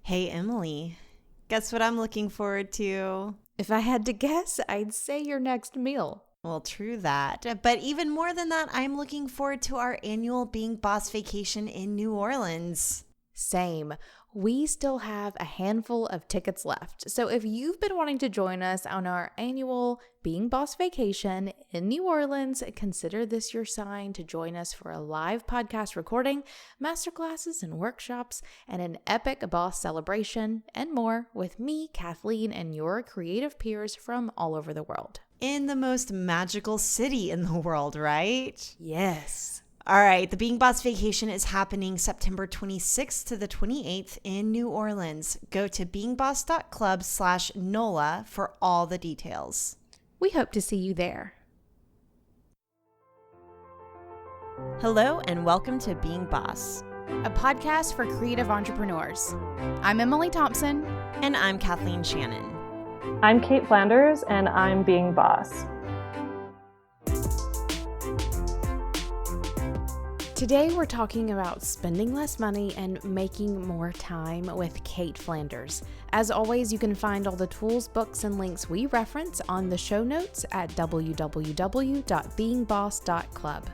Hey, Emily, guess what I'm looking forward to? If I had to guess, I'd say your next meal. Well, true that. But even more than that, I'm looking forward to our annual Being Boss vacation in New Orleans. Same. We still have a handful of tickets left. So if you've been wanting to join us on our annual Being Boss vacation in New Orleans, consider this your sign to join us for a live podcast recording, masterclasses and workshops, and an epic boss celebration, and more with me, Kathleen, and your creative peers from all over the world. In the most magical city in the world, right? Yes. All right, the Being Boss vacation is happening September 26th to the 28th in New Orleans. Go to beingboss.club/NOLA for all the details. We hope to see you there. Hello and welcome to Being Boss. A podcast for creative entrepreneurs. I'm Emily Thompson. And I'm Kathleen Shannon. I'm Cait Flanders, and I'm Being Boss. Today we're talking about spending less money and making more time with Cait Flanders. As always, you can find all the tools, books, and links we reference on the show notes at www.beingboss.club.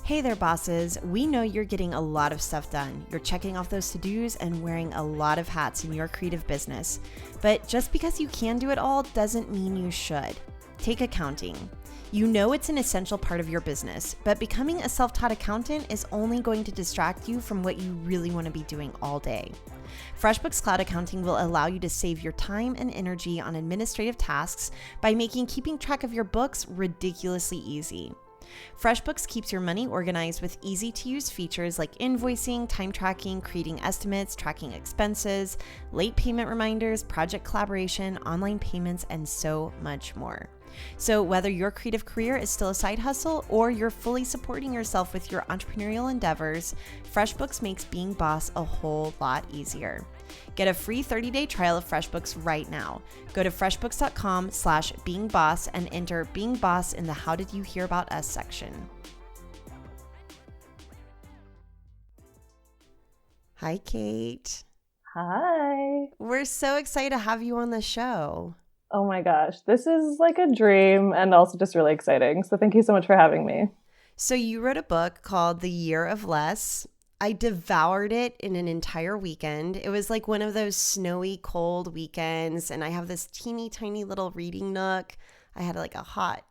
Hey there, bosses. We know you're getting a lot of stuff done. You're checking off those to-dos and wearing a lot of hats in your creative business. But just because you can do it all doesn't mean you should. Take accounting. You know it's an essential part of your business, but becoming a self-taught accountant is only going to distract you from what you really want to be doing all day. FreshBooks Cloud Accounting will allow you to save your time and energy on administrative tasks by making keeping track of your books ridiculously easy. FreshBooks keeps your money organized with easy-to-use features like invoicing, time tracking, creating estimates, tracking expenses, late payment reminders, project collaboration, online payments, and so much more. So whether your creative career is still a side hustle or you're fully supporting yourself with your entrepreneurial endeavors, FreshBooks makes being boss a whole lot easier. Get a free 30-day trial of FreshBooks right now. Go to freshbooks.com/beingboss and enter Being Boss in the How Did You Hear About Us section. Hi, Cait. Hi. We're so excited to have you on the show. Oh my gosh, this is like a dream and also just really exciting. So thank you so much for having me. So you wrote a book called The Year of Less. I devoured it in an entire weekend. It was like one of those snowy, cold weekends, and I have this teeny tiny little reading nook. I had like a hot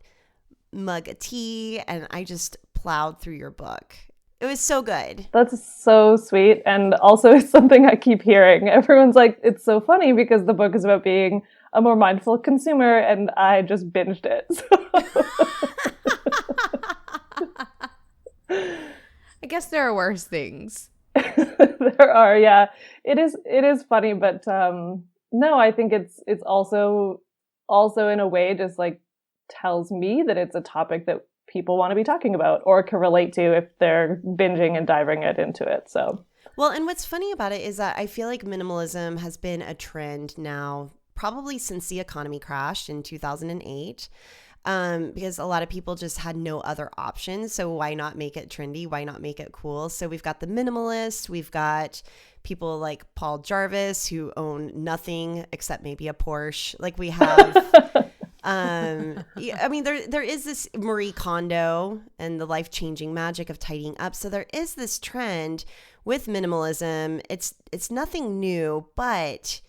mug of tea, and I just plowed through your book. It was so good. That's so sweet. And also it's something I keep hearing. Everyone's like, it's so funny because the book is about being a more mindful consumer, and I just binged it. I guess there are worse things. There are, yeah. It is funny, but no, I think it's also in a way just like tells me that it's a topic that people want to be talking about or can relate to if they're binging and diving it into it. So, well, and what's funny about it is that I feel like minimalism has been a trend now probably since the economy crashed in 2008. Because a lot of people just had no other options. So why not make it trendy? Why not make it cool? So we've got the minimalists. We've got people like Paul Jarvis who own nothing except maybe a Porsche. Like we have, I mean, there is this Marie Kondo and the life-changing magic of tidying up. So there is this trend with minimalism. It's nothing new, but...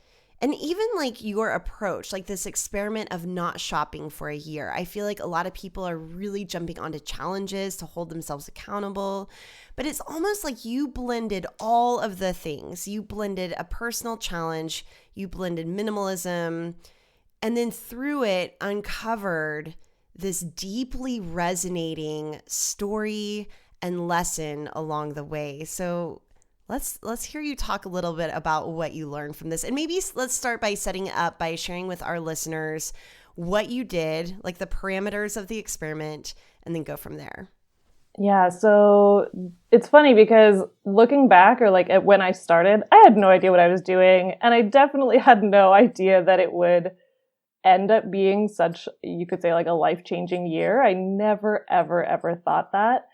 And even like your approach, like this experiment of not shopping for a year, I feel like a lot of people are really jumping onto challenges to hold themselves accountable. But it's almost like you blended all of the things. You blended a personal challenge, you blended minimalism, and then through it uncovered this deeply resonating story and lesson along the way. So Let's hear you talk a little bit about what you learned from this. And maybe let's start by setting it up by sharing with our listeners what you did, like the parameters of the experiment, and then go from there. yeah, so it's funny because looking back or like at when I started, I had no idea what I was doing. And I definitely had no idea that it would end up being such, you could say like a life-changing year. I never, ever, ever thought that.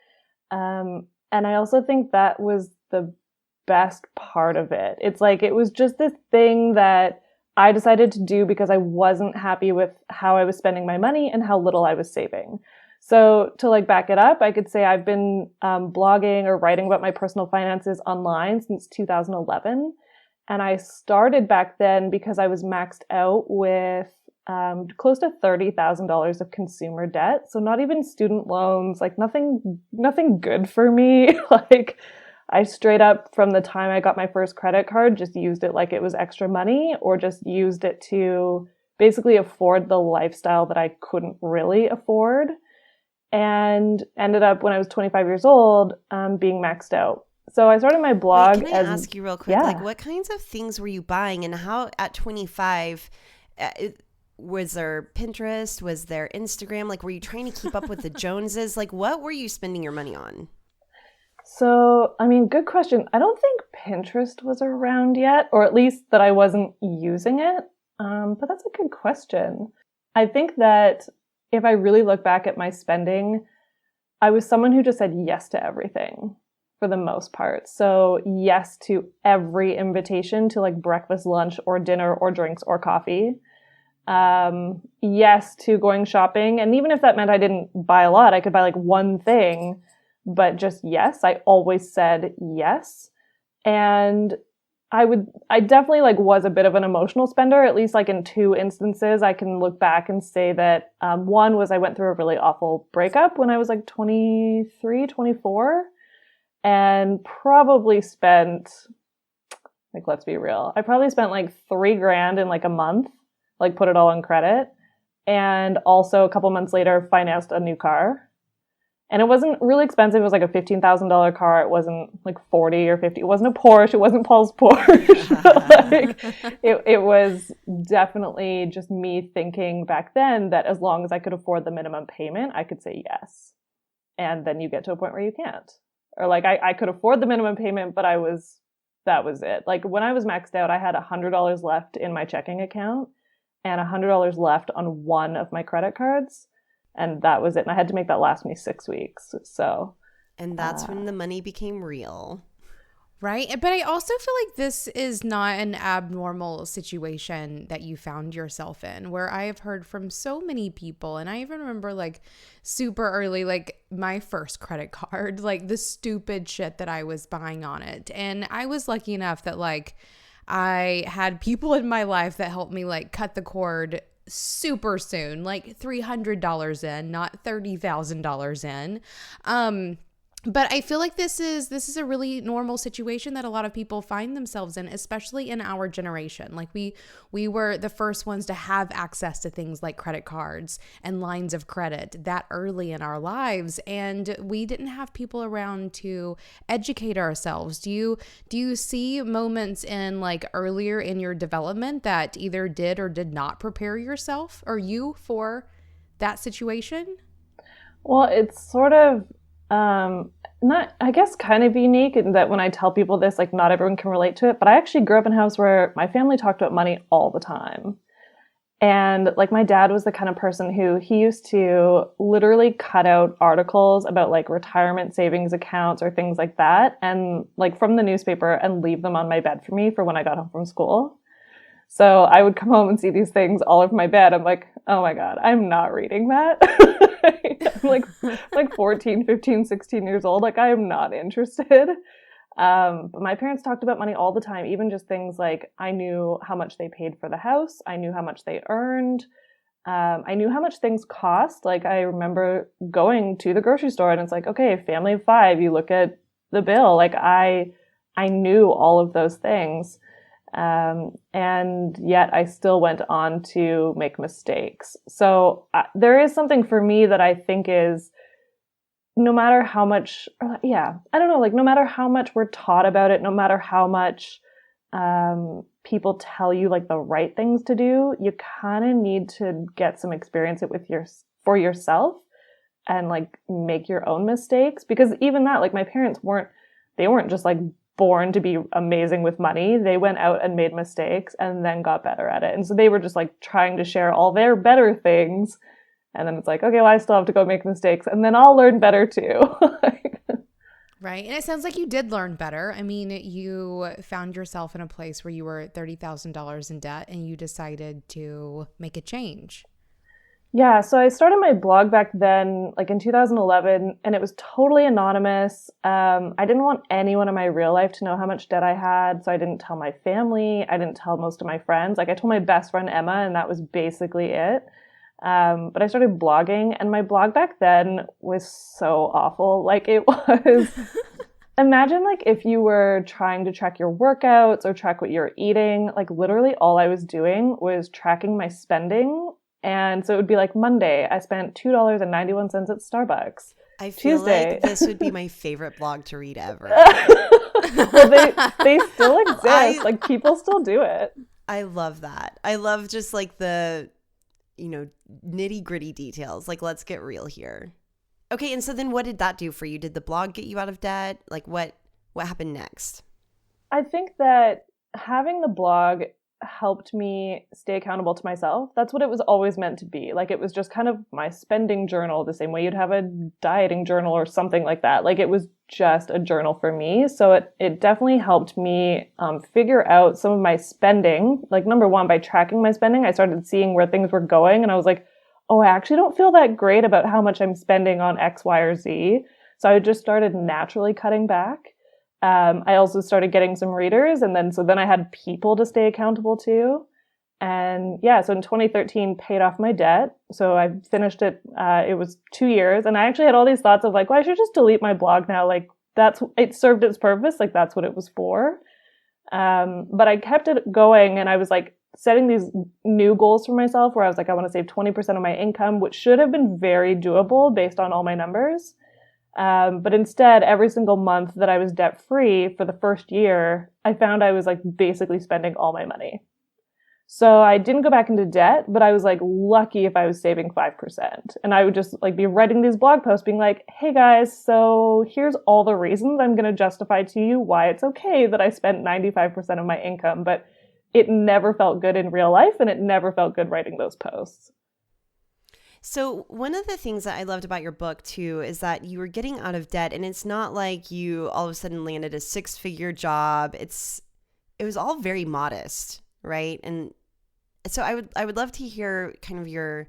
And I also think that was the best part of it. It's like, it was just this thing that I decided to do because I wasn't happy with how I was spending my money and how little I was saving. So to like back it up, I could say I've been blogging or writing about my personal finances online since 2011. And I started back then because I was maxed out with close to $30,000 of consumer debt. So not even student loans, like nothing good for me. Like I straight up from the time I got my first credit card, just used it like it was extra money, or just used it to basically afford the lifestyle that I couldn't really afford, and ended up when I was 25 years old, being maxed out. So I started my blog. Wait, can I ask you real quick, yeah. like what kinds of things were you buying, and how at 25, was there Pinterest? Was there Instagram? Like, were you trying to keep up with the Joneses? Like, what were you spending your money on? So, I mean, good question. I don't think Pinterest was around yet, or at least that I wasn't using it. But that's a good question. I think that if I really look back at my spending, I was someone who just said yes to everything for the most part. So yes to every invitation to like breakfast, lunch, or dinner, or drinks, or coffee. Yes to going shopping. And even if that meant I didn't buy a lot, I could buy like one thing, but just yes. I always said yes. And I definitely like was a bit of an emotional spender, at least like in two instances. I can look back and say that one was I went through a really awful breakup when I was like 23, 24, and probably spent, like, let's be real, I probably spent like $3,000 in like a month, like put it all on credit. And also a couple months later financed a new car. And it wasn't really expensive. It was like a $15,000 car. It wasn't like 40 or 50. It wasn't a Porsche. It wasn't Paul's Porsche. Like, it was definitely just me thinking back then that as long as I could afford the minimum payment, I could say yes. And then you get to a point where you can't. Or like I could afford the minimum payment, but that was it. Like when I was maxed out, I had $100 left in my checking account and $100 left on one of my credit cards. And that was it. And I had to make that last me 6 weeks. So, and that's when the money became real. Right. But I also feel like this is not an abnormal situation that you found yourself in, where I have heard from so many people. And I even remember like super early, like my first credit card, like the stupid shit that I was buying on it. And I was lucky enough that like I had people in my life that helped me like cut the cord super soon, like $300 in, not $30,000 in. But I feel like this is a really normal situation that a lot of people find themselves in, especially in our generation. Like we were the first ones to have access to things like credit cards and lines of credit that early in our lives, and we didn't have people around to educate ourselves. Do you see moments in like earlier in your development that either did or did not prepare yourself or you for that situation? Well, it's sort of not, I guess, kind of unique in that when I tell people this, like not everyone can relate to it, but I actually grew up in a house where my family talked about money all the time. And like my dad was the kind of person who he used to literally cut out articles about like retirement savings accounts or things like that, and like from the newspaper, and leave them on my bed for me for when I got home from school. So I would come home and see these things all over my bed. I'm like, oh my God, I'm not reading that. I'm like 14, 15, 16 years old. Like I am not interested. But my parents talked about money all the time, even just things like I knew how much they paid for the house. I knew how much they earned. I knew how much things cost. Like I remember going to the grocery store and it's like, okay, family of 5, you look at the bill. Like I knew all of those things. And yet I still went on to make mistakes. So there is something for me that I think is, no matter how much, I don't know, like no matter how much we're taught about it, no matter how much people tell you like the right things to do, you kind of need to get some experience for yourself and like make your own mistakes. Because even that, like my parents weren't just like born to be amazing with money. They went out and made mistakes and then got better at it. And so they were just like trying to share all their better things. And then it's like, okay, well, I still have to go make mistakes and then I'll learn better too. Right. And it sounds like you did learn better. I mean, you found yourself in a place where you were $30,000 in debt and you decided to make a change. Yeah, so I started my blog back then, like in 2011, and it was totally anonymous. I didn't want anyone in my real life to know how much debt I had, so I didn't tell my family. I didn't tell most of my friends. Like I told my best friend Emma, and that was basically it. But I started blogging, and my blog back then was so awful. Like it was, imagine like if you were trying to track your workouts or track what you're eating, like literally all I was doing was tracking my spending. And so it would be like Monday, I spent $2.91 at Starbucks. I feel Tuesday, like this would be my favorite blog to read ever. well, they still exist. Like people still do it. I love that. I love just like the, nitty gritty details. Like, let's get real here. Okay. And so then what did that do for you? Did the blog get you out of debt? Like what happened next? I think that having the blog helped me stay accountable to myself. That's what it was always meant to be. Like it was just kind of my spending journal, the same way you'd have a dieting journal or something like that. Like it was just a journal for me. So it definitely helped me figure out some of my spending. Like number one, by tracking my spending, I started seeing where things were going. And I was like, oh, I actually don't feel that great about how much I'm spending on X, Y, or Z. So I just started naturally cutting back. I also started getting some readers, and then I had people to stay accountable to. And yeah, so in 2013, paid off my debt. So I finished it. It was 2 years, and I actually had all these thoughts of like, well, I should just delete my blog now. Like it served its purpose. Like that's what it was for. But I kept it going, and I was like setting these new goals for myself where I was like, I want to save 20% of my income, which should have been very doable based on all my numbers. But instead, every single month that I was debt free for the first year, I found I was like basically spending all my money. So I didn't go back into debt, but I was like lucky if I was saving 5%. And I would just like be writing these blog posts being like, hey guys, so here's all the reasons I'm going to justify to you why it's okay that I spent 95% of my income, but it never felt good in real life and it never felt good writing those posts. So one of the things that I loved about your book too is that you were getting out of debt, and it's not like you all of a sudden landed a 6-figure job. It was all very modest, right? And so I would love to hear kind of your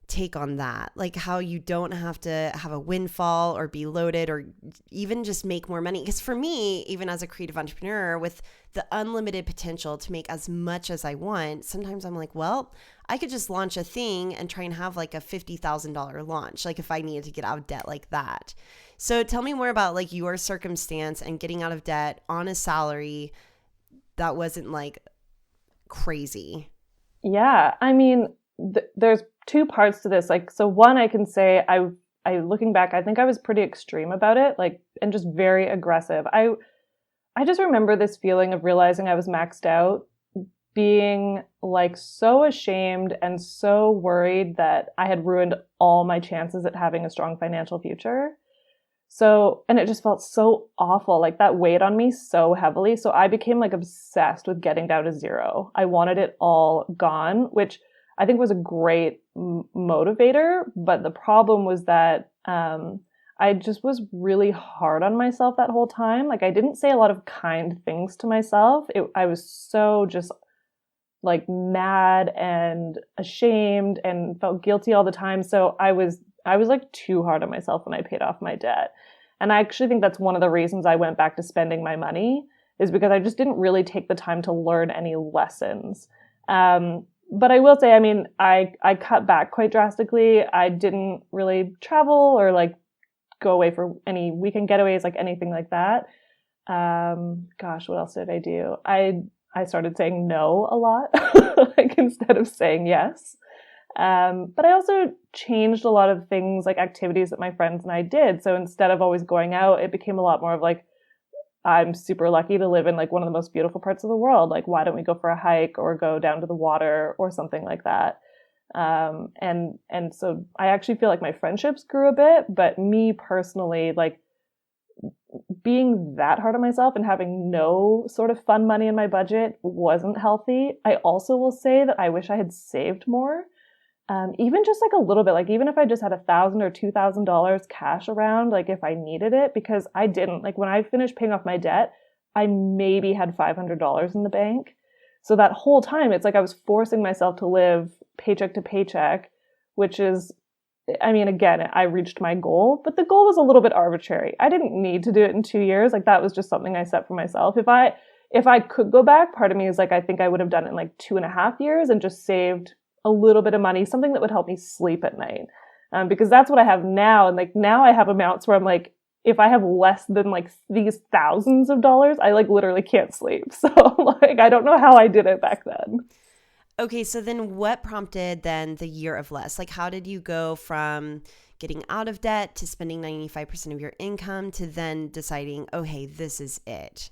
take on that, like how you don't have to have a windfall or be loaded or even just make more money. Because for me, even as a creative entrepreneur with the unlimited potential to make as much as I want, sometimes I'm like, well, I could just launch a thing and try and have like a $50,000 launch, like if I needed to get out of debt like that. So tell me more about like your circumstance and getting out of debt on a salary that wasn't like crazy. Yeah, I mean, there's two parts to this. Like, so one, I can say I looking back, I think I was pretty extreme about it, like, and just very aggressive. I just remember this feeling of realizing I was maxed out, being like so ashamed and so worried that I had ruined all my chances at having a strong financial future. So, and it just felt so awful, like that weighed on me so heavily. So I became like obsessed with getting down to zero. I wanted it all gone, which I think was a great motivator. But the problem was that I just was really hard on myself that whole time. Like I didn't say a lot of kind things to myself. I was so just like mad and ashamed and felt guilty all the time. So I was like too hard on myself when I paid off my debt. And I actually think that's one of the reasons I went back to spending my money, is because I just didn't really take the time to learn any lessons. But I will say, I mean, I cut back quite drastically. I didn't really travel or like go away for any weekend getaways, like anything like that. Gosh, what else did I do? I started saying no a lot, like instead of saying yes. But I also changed a lot of things, like activities that my friends and I did. So instead of always going out, it became a lot more of like, I'm super lucky to live in like one of the most beautiful parts of the world. Like, why don't we go for a hike or go down to the water or something like that? And so I actually feel like my friendships grew a bit, but me personally, like being that hard on myself and having no sort of fun money in my budget wasn't healthy. I also will say that I wish I had saved more. even just like a little bit, like even if I just had $1,000 or $2,000 cash around, like if I needed it, because I didn't. Like when I finished paying off my debt, I maybe had $500 in the bank. So that whole time, it's like I was forcing myself to live paycheck to paycheck, which is, I mean, again, I reached my goal, but the goal was a little bit arbitrary. I didn't need to do it in 2 years. Like that was just something I set for myself. If I could go back, part of me is like, I think I would have done it in like 2.5 years and just saved a little bit of money, something that would help me sleep at night. Because that's what I have now. And like now I have amounts where I'm like, if I have less than like these thousands of dollars, I like literally can't sleep. So like, I don't know how I did it back then. Okay, so then what prompted then the year of less? Like how did you go from getting out of debt to spending 95% of your income to then deciding, oh, hey, this is it?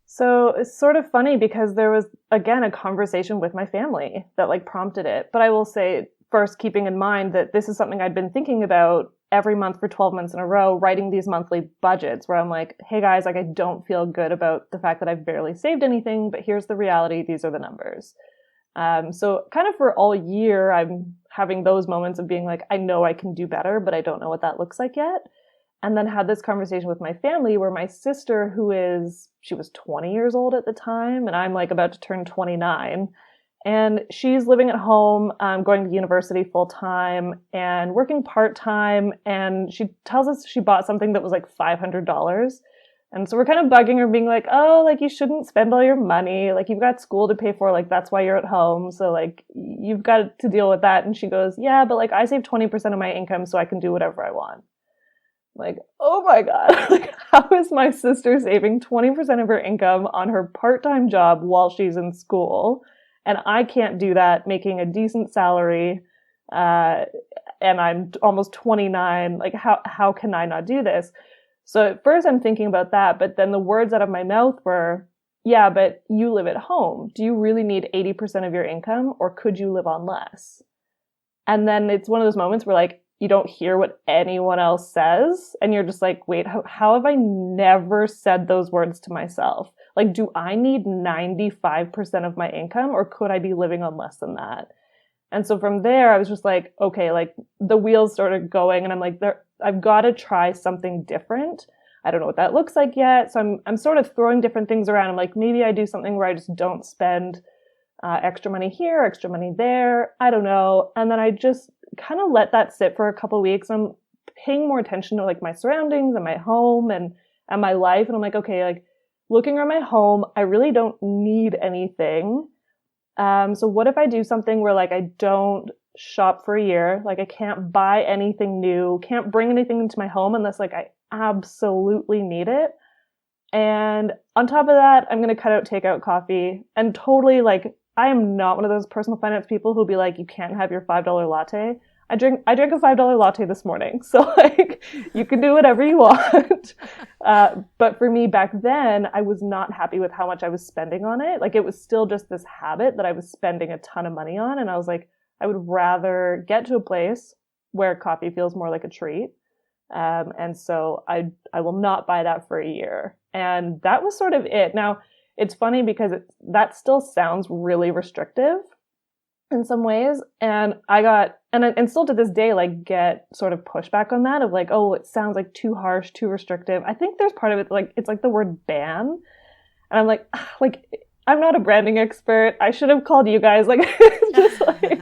So it's sort of funny because there was, again, a conversation with my family that like prompted it. But I will say first, keeping in mind that this is something I'd been thinking about every month for 12 months in a row, writing these monthly budgets where I'm like, hey guys, like I don't feel good about the fact that I've barely saved anything, but here's the reality. These are the numbers. So kind of for all year, I'm having those moments of being like, I know I can do better, but I don't know what that looks like yet. And then had this conversation with my family where my sister, she was 20 years old at the time, and I'm like about to turn 29. And she's living at home, going to university full time and working part time. And she tells us she bought something that was like $500. And so we're kind of bugging her, being like, oh, like you shouldn't spend all your money. Like you've got school to pay for. Like that's why you're at home. So like you've got to deal with that. And she goes, yeah, but like I save 20% of my income so I can do whatever I want. Like, oh my God, like how is my sister saving 20% of her income on her part-time job while she's in school? And I can't do that making a decent salary. And I'm almost 29. Like how can I not do this? So at first I'm thinking about that, but then the words out of my mouth were, yeah, but you live at home. Do you really need 80% of your income or could you live on less? And then it's one of those moments where like, you don't hear what anyone else says. And you're just like, wait, how have I never said those words to myself? Like, do I need 95% of my income or could I be living on less than that? And so from there, I was just like, okay, like the wheels started going and I'm like, I've got to try something different. I don't know what that looks like yet. So I'm sort of throwing different things around. I'm like, maybe I do something where I just don't spend extra money here, extra money there. I don't know. And then I just kind of let that sit for a couple of weeks. I'm paying more attention to like my surroundings and my home and my life. And I'm like, okay, like looking around my home, I really don't need anything. So what if I do something where like I don't shop for a year, like I can't buy anything new, can't bring anything into my home unless like I absolutely need it. And on top of that, I'm going to cut out takeout coffee and totally like, I am not one of those personal finance people who'll be like, you can't have your $5 latte. I drank a $5 latte this morning. So like you can do whatever you want. But for me back then, I was not happy with how much I was spending on it. Like it was still just this habit that I was spending a ton of money on. And I was like, I would rather get to a place where coffee feels more like a treat. And so I will not buy that for a year. And that was sort of it. Now, it's funny because that still sounds really restrictive in some ways. And I got, and still to this day, like get sort of pushback on that of like, oh, it sounds like too harsh, too restrictive. I think there's part of it, like, it's like the word ban. And I'm like, I'm not a branding expert. I should have called you guys. Like, just like,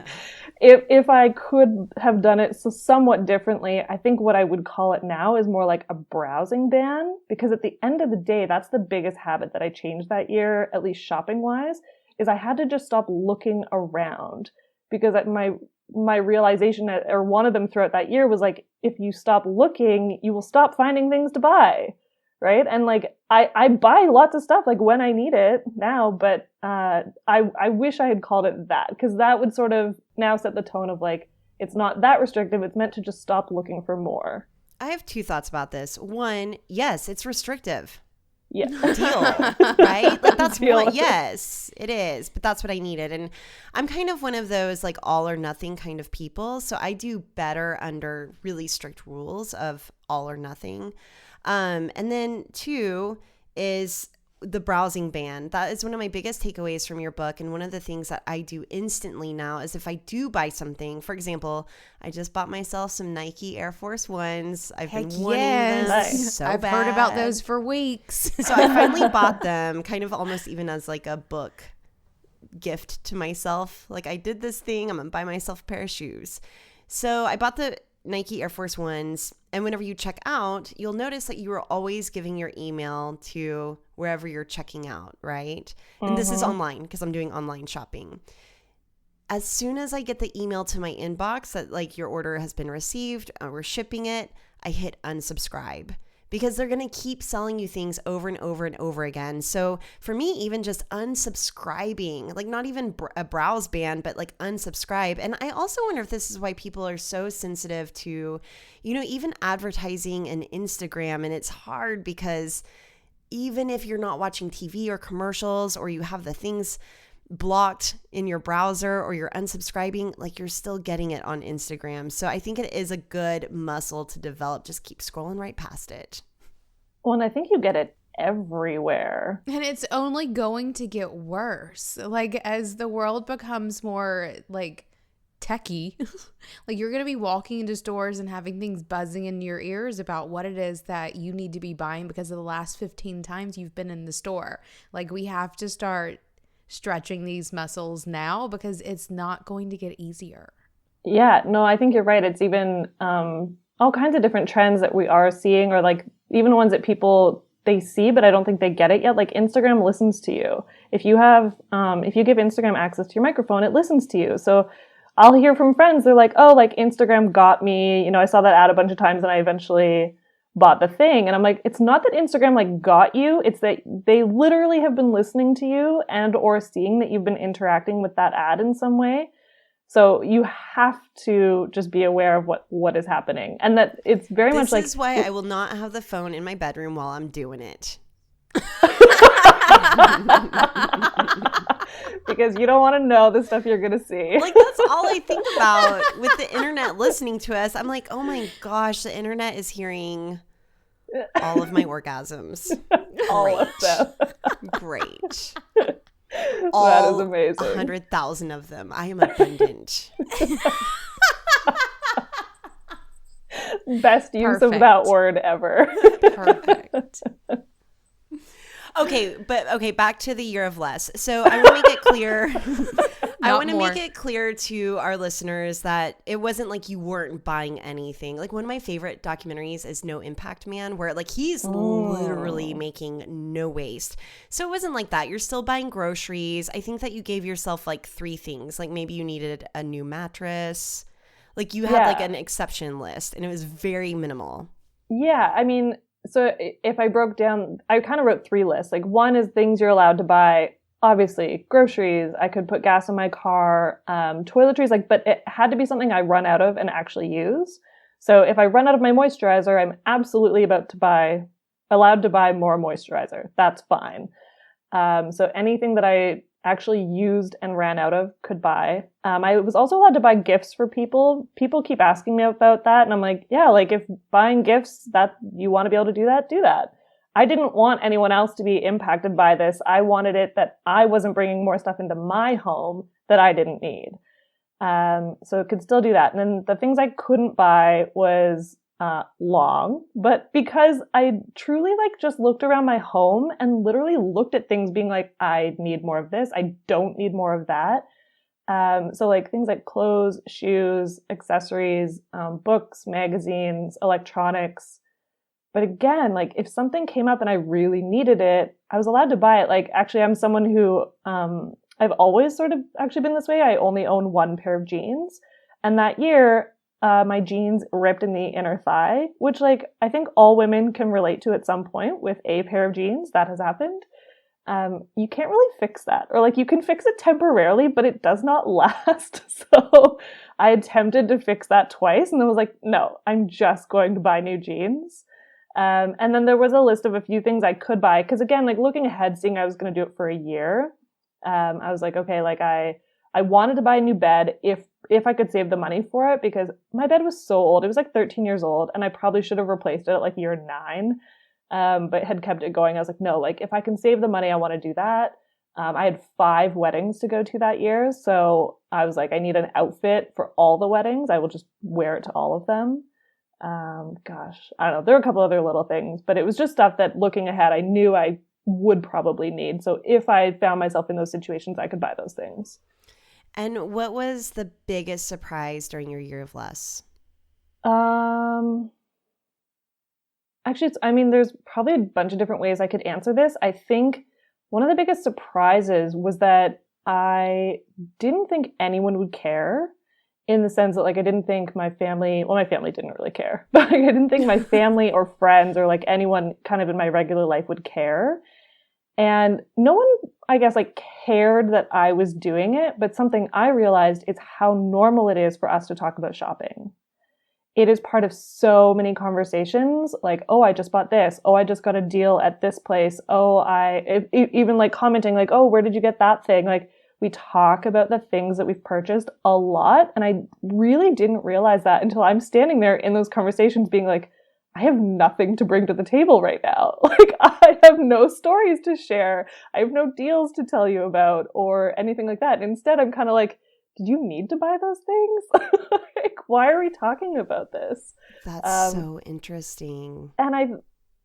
if I could have done it so somewhat differently, I think what I would call it now is more like a browsing ban, because at the end of the day, that's the biggest habit that I changed that year, at least shopping wise, is I had to just stop looking around, because at my realization, or one of them throughout that year, was like, if you stop looking, you will stop finding things to buy. Right. And like, I buy lots of stuff like when I need it now, but I wish I had called it that, because that would sort of now set the tone of like, it's not that restrictive. It's meant to just stop looking for more. I have two thoughts about this. One, yes, it's restrictive. Yeah. Deal. Right? Like that's Deal. what, yes, it is. But that's what I needed. And I'm kind of one of those like all or nothing kind of people. So I do better under really strict rules of all or nothing. And then two is the browsing ban. That is one of my biggest takeaways from your book. And one of the things that I do instantly now is if I do buy something, for example, I just bought myself some Nike Air Force Ones. I've been wanting them Nice. so I've bad. heard about those for weeks. So I finally bought them, kind of almost even as like a book gift to myself. Like, I did this thing, I'm gonna buy myself a pair of shoes. So I bought the Nike Air Force Ones, and whenever you check out, you'll notice that you are always giving your email to wherever you're checking out, right? And this is online because I'm doing online shopping. As soon as I get the email to my inbox that like your order has been received, we're shipping it, I hit unsubscribe, because they're going to keep selling you things over and over and over again. So for me, even just unsubscribing, like not even a browse ban, but like unsubscribe. And I also wonder if this is why people are so sensitive to, you know, even advertising and Instagram. And it's hard because even if you're not watching TV or commercials, or you have the things blocked in your browser, or you're unsubscribing, like you're still getting it on Instagram. So I think it is a good muscle to develop. Just keep scrolling right past it. Well, and I think you get it everywhere. And it's only going to get worse. Like, as the world becomes more like techie, like you're going to be walking into stores and having things buzzing in your ears about what it is that you need to be buying because of the last 15 times you've been in the store. Like, we have to start stretching these muscles now because it's not going to get easier. Yeah, no, I think you're right. It's even all kinds of different trends that we are seeing, or like even ones that people, they see, but I don't think they get it yet. Like, Instagram listens to you. If you have, if you give Instagram access to your microphone, it listens to you. So I'll hear from friends, they're like, oh, like Instagram got me. You know, I saw that ad a bunch of times and I eventually bought the thing. And I'm like, it's not that Instagram like got you. It's that they literally have been listening to you and or seeing that you've been interacting with that ad in some way. So you have to just be aware of what is happening. And that it's very much like... This is why I will not have the phone in my bedroom while I'm doing it. Because you don't want to know the stuff you're going to see. Like, that's all I think about with the internet listening to us. I'm like, oh my gosh, the internet is hearing all of my orgasms. All of them. Great. That is amazing. 100,000 of them. I am abundant. Best use Perfect. of that word ever. Perfect. Okay, back to the year of less. So I want to make it clear. I want to make it clear to our listeners that it wasn't like you weren't buying anything. Like, one of my favorite documentaries is No Impact Man, where like he's literally making no waste. So it wasn't like that. You're still buying groceries. I think that you gave yourself like 3 things. Like, maybe you needed a new mattress. Like, you had like an exception list, and it was very minimal. Yeah, I mean, so if I broke down, I kind of wrote 3 lists. Like, one is things you're allowed to buy. Obviously, groceries. I could put gas in my car, toiletries, like, but it had to be something I run out of and actually use. So if I run out of my moisturizer, I'm absolutely allowed to buy more moisturizer. That's fine. So anything that I actually used and ran out of could buy. I was also allowed to buy gifts for people. People keep asking me about that, and I'm like, yeah, like, if buying gifts, that you want to be able to do that, do that. I didn't want anyone else to be impacted by this. I wanted it that I wasn't bringing more stuff into my home that I didn't need. So it could still do that. And then the things I couldn't buy was long, but because I truly like just looked around my home and literally looked at things being like, I need more of this. I don't need more of that. So like things like clothes, shoes, accessories, books, magazines, electronics. But again, like, if something came up and I really needed it, I was allowed to buy it. Like, actually, I'm someone who, I've always sort of actually been this way. I only own 1 pair of jeans. And that year, my jeans ripped in the inner thigh, which, like, I think all women can relate to at some point with a pair of jeans. That has happened. You can't really fix that. Or, like, you can fix it temporarily, but it does not last. So I attempted to fix that twice and then was like, no, I'm just going to buy new jeans. And then there was a list of a few things I could buy. Cause again, like, looking ahead, seeing I was going to do it for a year, I was like, okay, like I wanted to buy a new bed if I could save the money for it, because my bed was so old. It was like 13 years old and I probably should have replaced it at like year 9. but had kept it going. I was like, no, like if I can save the money, I want to do that. I had 5 weddings to go to that year. So I was like, I need an outfit for all the weddings. I will just wear it to all of them. Gosh, I don't know. There were a couple other little things, but it was just stuff that looking ahead, I knew I would probably need. So if I found myself in those situations, I could buy those things. And what was the biggest surprise during your year of less? Actually, there's probably a bunch of different ways I could answer this. I think one of the biggest surprises was that I didn't think anyone would care, in the sense that like I didn't think my family didn't really care, but like, I didn't think my family or friends or like anyone kind of in my regular life would care. And no one, I guess, like cared that I was doing it, but something I realized is how normal it is for us to talk about shopping. It is part of so many conversations, like, oh, I just bought this. Oh, I just got a deal at this place. Oh, even like commenting like, oh, where did you get that thing? Like, we talk about the things that we've purchased a lot. And I really didn't realize that until I'm standing there in those conversations being like, I have nothing to bring to the table right now. Like, I have no stories to share. I have no deals to tell you about or anything like that. And instead, I'm kind of like, did you need to buy those things? Like, why are we talking about this? That's so interesting. And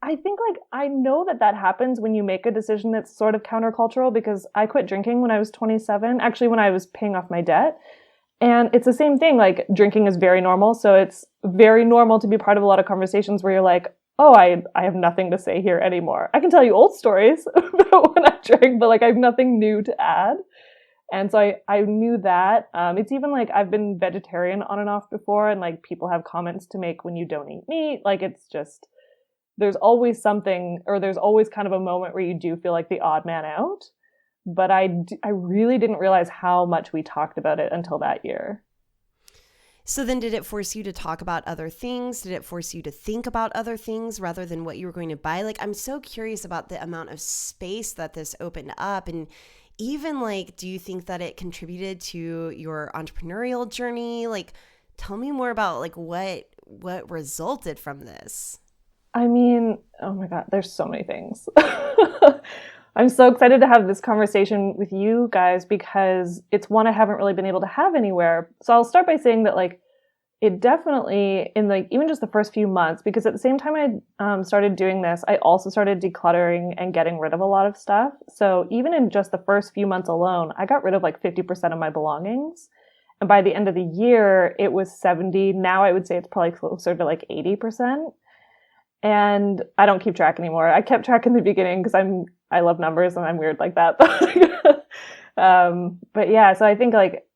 I think like I know that happens when you make a decision that's sort of countercultural, because I quit drinking when I was 27, actually when I was paying off my debt. And it's the same thing, like drinking is very normal. So it's very normal to be part of a lot of conversations where you're like, oh, I have nothing to say here anymore. I can tell you old stories about when I drank, but like I have nothing new to add. And so I knew that. It's even like I've been vegetarian on and off before, and like people have comments to make when you don't eat meat. Like it's just, there's always something, or there's always kind of a moment where you do feel like the odd man out. But I really didn't realize how much we talked about it until that year. So then did it force you to talk about other things? Did it force you to think about other things rather than what you were going to buy? Like, I'm so curious about the amount of space that this opened up. And even like, do you think that it contributed to your entrepreneurial journey? Like, tell me more about like what resulted from this. I mean, oh my God, there's so many things. I'm so excited to have this conversation with you guys because it's one I haven't really been able to have anywhere. So I'll start by saying that like it definitely, in like even just the first few months, because at the same time I started doing this, I also started decluttering and getting rid of a lot of stuff. So even in just the first few months alone, I got rid of like 50% of my belongings. And by the end of the year, it was 70. Now I would say it's probably closer to like 80%. And I don't keep track anymore. I kept track in the beginning because I love numbers and I'm weird like that. But yeah, so I think like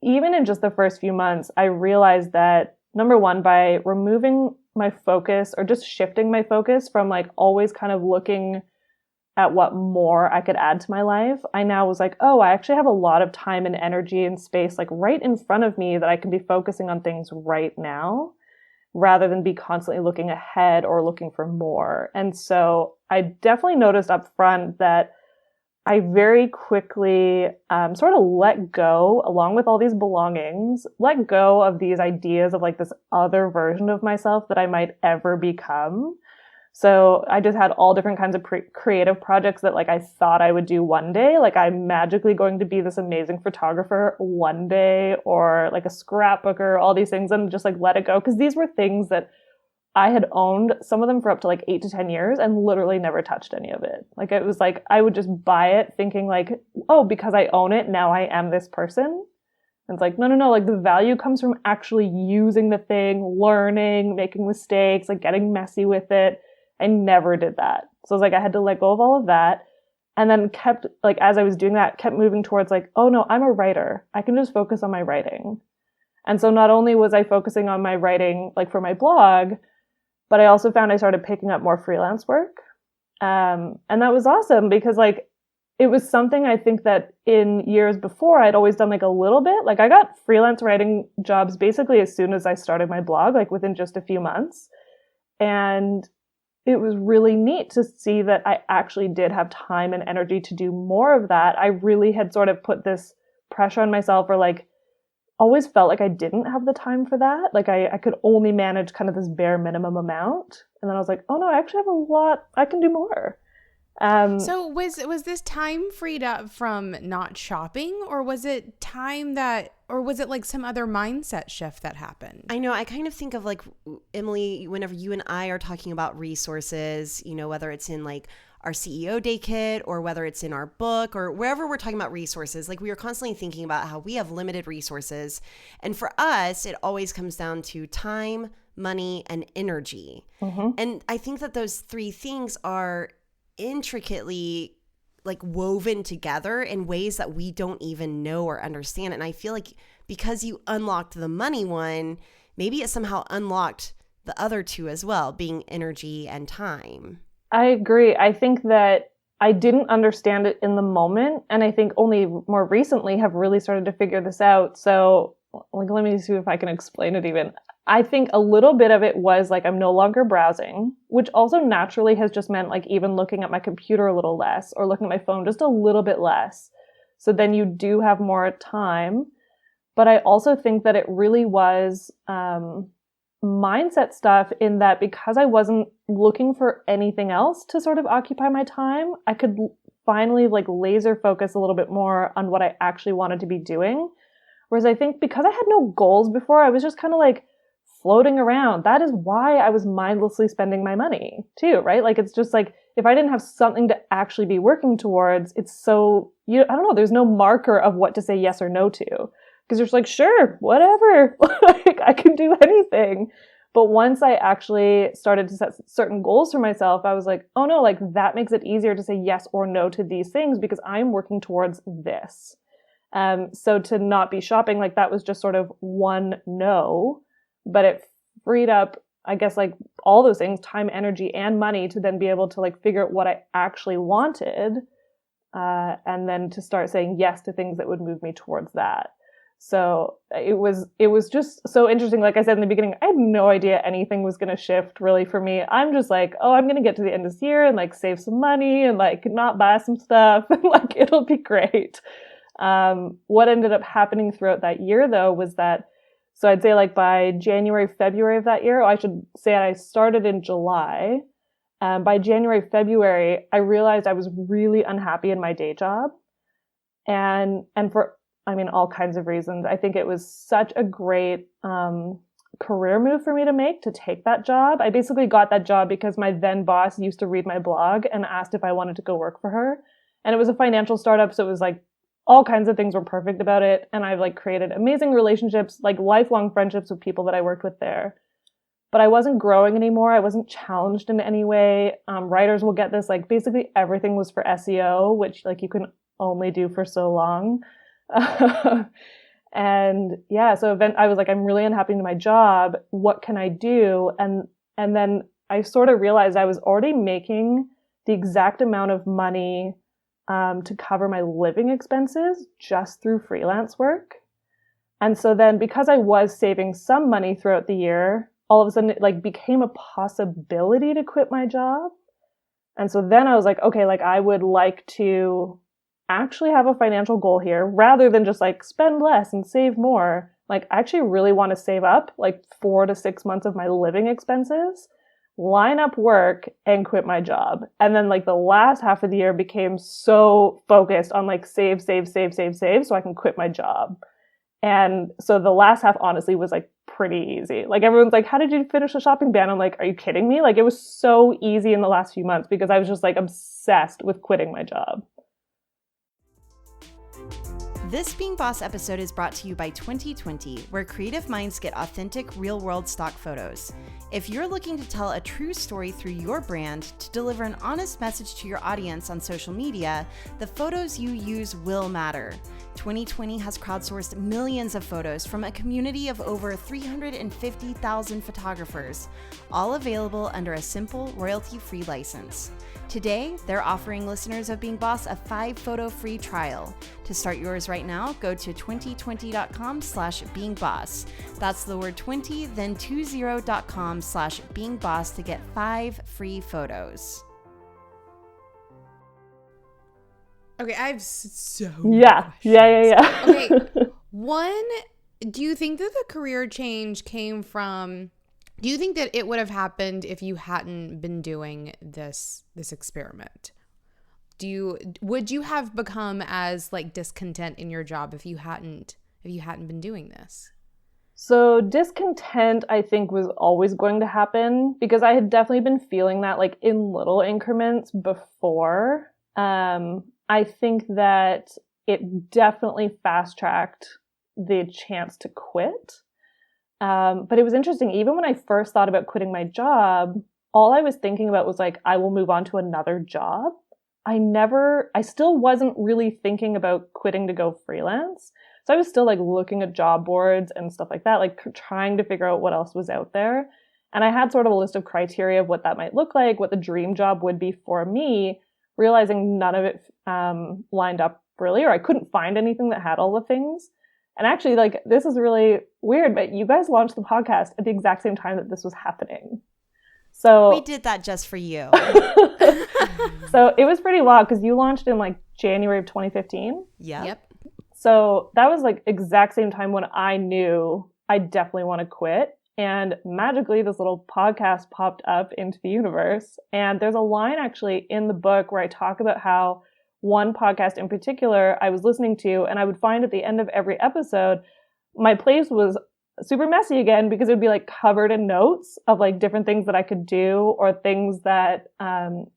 even in just the first few months, I realized that number one, by removing my focus or just shifting my focus from like always kind of looking at what more I could add to my life, I now was like, oh, I actually have a lot of time and energy and space like right in front of me that I can be focusing on things right now, rather than be constantly looking ahead or looking for more. And so I definitely noticed up front that I very quickly sort of let go, along with all these belongings, let go of these ideas of like this other version of myself that I might ever become. So I just had all different kinds of creative projects that like I thought I would do one day. Like I'm magically going to be this amazing photographer one day, or like a scrapbooker, all these things, and just like let it go. Because these were things that I had owned, some of them for up to like 8 to 10 years, and literally never touched any of it. Like it was like I would just buy it thinking like, oh, because I own it, now I am this person. And it's like, no, like the value comes from actually using the thing, learning, making mistakes, like getting messy with it. I never did that. So I was like, I had to let go of all of that. And then kept, like, as I was doing that, kept moving towards like, oh no, I'm a writer. I can just focus on my writing. And so not only was I focusing on my writing, like for my blog, but I also found I started picking up more freelance work. And that was awesome because like, it was something I think that in years before I'd always done like a little bit. Like I got freelance writing jobs basically as soon as I started my blog, like within just a few months. And it was really neat to see that I actually did have time and energy to do more of that. I really had sort of put this pressure on myself, or like always felt like I didn't have the time for that. Like I could only manage kind of this bare minimum amount. And then I was like, oh no, I actually have a lot, I can do more. So was this time freed up from not shopping, or was it like some other mindset shift that happened? I know. I kind of think of like, Emily, whenever you and I are talking about resources, you know, whether it's in like our CEO Day Kit or whether it's in our book or wherever we're talking about resources, like we are constantly thinking about how we have limited resources. And for us, it always comes down to time, money, and energy. Mm-hmm. And I think that those three things are intricately like woven together in ways that we don't even know or understand. And I feel like because you unlocked the money one, maybe it somehow unlocked the other two as well, being energy and time. I agree. I think that I didn't understand it in the moment. And I think only more recently have really started to figure this out. So like, let me see if I can explain it even. I think a little bit of it was like I'm no longer browsing, which also naturally has just meant like even looking at my computer a little less or looking at my phone just a little bit less. So then you do have more time. But I also think that it really was mindset stuff in that because I wasn't looking for anything else to sort of occupy my time, I could finally like laser focus a little bit more on what I actually wanted to be doing. Whereas I think because I had no goals before, I was just kind of like floating around. That is why I was mindlessly spending my money too, right? Like it's just like if I didn't have something to actually be working towards, it's so, I don't know, there's no marker of what to say yes or no to. Because you're just like, sure, whatever, like I can do anything. But once I actually started to set certain goals for myself, I was like, oh no, like that makes it easier to say yes or no to these things because I'm working towards this. So to not be shopping, like that was just sort of one no, but it freed up, I guess, like all those things, time, energy, and money to then be able to like figure out what I actually wanted. And then to start saying yes to things that would move me towards that. So it was just so interesting. Like I said in the beginning, I had no idea anything was going to shift really for me. I'm just like, oh, I'm going to get to the end of this year and like save some money and like not buy some stuff and like it'll be great. What ended up happening throughout that year though was that, so I'd say like by January, February of that year, I should say I started in July. By January, February, I realized I was really unhappy in my day job. And for, I mean, all kinds of reasons. I think it was such a great career move for me to make, to take that job. I basically got that job because my then boss used to read my blog and asked if I wanted to go work for her. And it was a financial startup, so it was like all kinds of things were perfect about it. And I've like created amazing relationships, like lifelong friendships with people that I worked with there. But I wasn't growing anymore. I wasn't challenged in any way. Writers will get this, like basically everything was for SEO, which like you can only do for so long. And yeah, so I was like, I'm really unhappy in my job. What can I do? And then I sort of realized I was already making the exact amount of money to cover my living expenses just through freelance work. And so then because I was saving some money throughout the year, all of a sudden it like became a possibility to quit my job. And so then I was like, okay, like I would like to actually have a financial goal here rather than just like spend less and save more. Like I actually really want to save up like 4 to 6 months of my living expenses, line up work and quit my job. And then like the last half of the year became so focused on like save so I can quit my job. And so the last half honestly was like pretty easy. Like everyone's like, how did you finish the shopping ban? I'm like, are you kidding me? Like it was so easy in the last few months because I was just like obsessed with quitting my job. This Being Boss episode is brought to you by 2020, where creative minds get authentic, real-world stock photos. If you're looking to tell a true story through your brand, to deliver an honest message to your audience on social media, the photos you use will matter. 2020 has crowdsourced millions of photos from a community of over 350,000 photographers, all available under a simple royalty-free license. Today, they're offering listeners of Being Boss a 5-photo free trial. To start yours right now, go to 2020.com/beingboss. That's the word 20, then 20.com/beingboss to get 5 free photos. Okay, I have so yeah. Okay, one, Do you think that the career change came from, do you think that it would have happened if you hadn't been doing this experiment? Would you have become as like discontent in your job if you hadn't been doing this? So discontent, I think, was always going to happen because I had definitely been feeling that like in little increments before. I think that it definitely fast-tracked the chance to quit. But it was interesting. Even when I first thought about quitting my job, all I was thinking about was like, I will move on to another job. I still wasn't really thinking about quitting to go freelance. So I was still like looking at job boards and stuff like that, like trying to figure out what else was out there. And I had sort of a list of criteria of what that might look like, what the dream job would be for me, realizing none of it lined up really, or I couldn't find anything that had all the things. And actually, like, this is really weird, but you guys launched the podcast at the exact same time that this was happening. So we did that just for you. So it was pretty wild because you launched in like January of 2015. Yep. So that was like exact same time when I knew I definitely want to quit. And magically, this little podcast popped up into the universe. And there's a line actually in the book where I talk about how one podcast in particular I was listening to, and I would find at the end of every episode, my place was super messy again because it would be like covered in notes of like different things that I could do or things that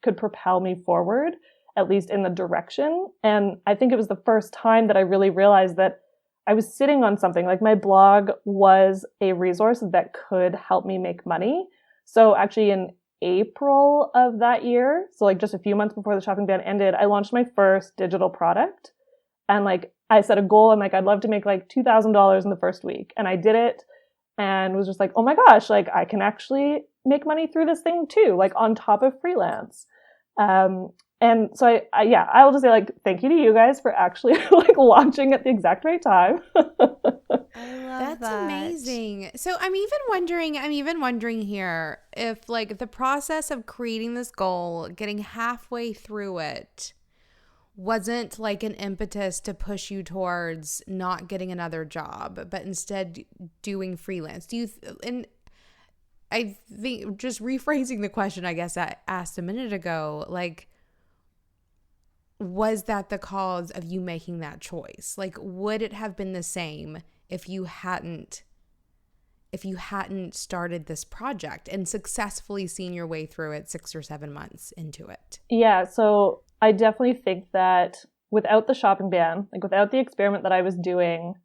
could propel me forward, at least in the direction. And I think it was the first time that I really realized that I was sitting on something. Like my blog was a resource that could help me make money. So actually in April of that year, so like just a few months before the shopping ban ended, I launched my first digital product. And like I set a goal and like I'd love to make like $2,000 in the first week. And I did it and was just like, oh my gosh, like I can actually make money through this thing too, like on top of freelance. And so I'll just say like, thank you to you guys for actually like launching at the exact right time. I love That's amazing. So I'm even wondering here if like the process of creating this goal, getting halfway through it, wasn't like an impetus to push you towards not getting another job, but instead doing freelance. And I think just rephrasing the question, I guess I asked a minute ago, like, was that the cause of you making that choice? Like, would it have been the same if you hadn't started this project and successfully seen your way through it 6 or 7 months into it? Yeah, so I definitely think that without the shopping ban, like without the experiment that I was doing,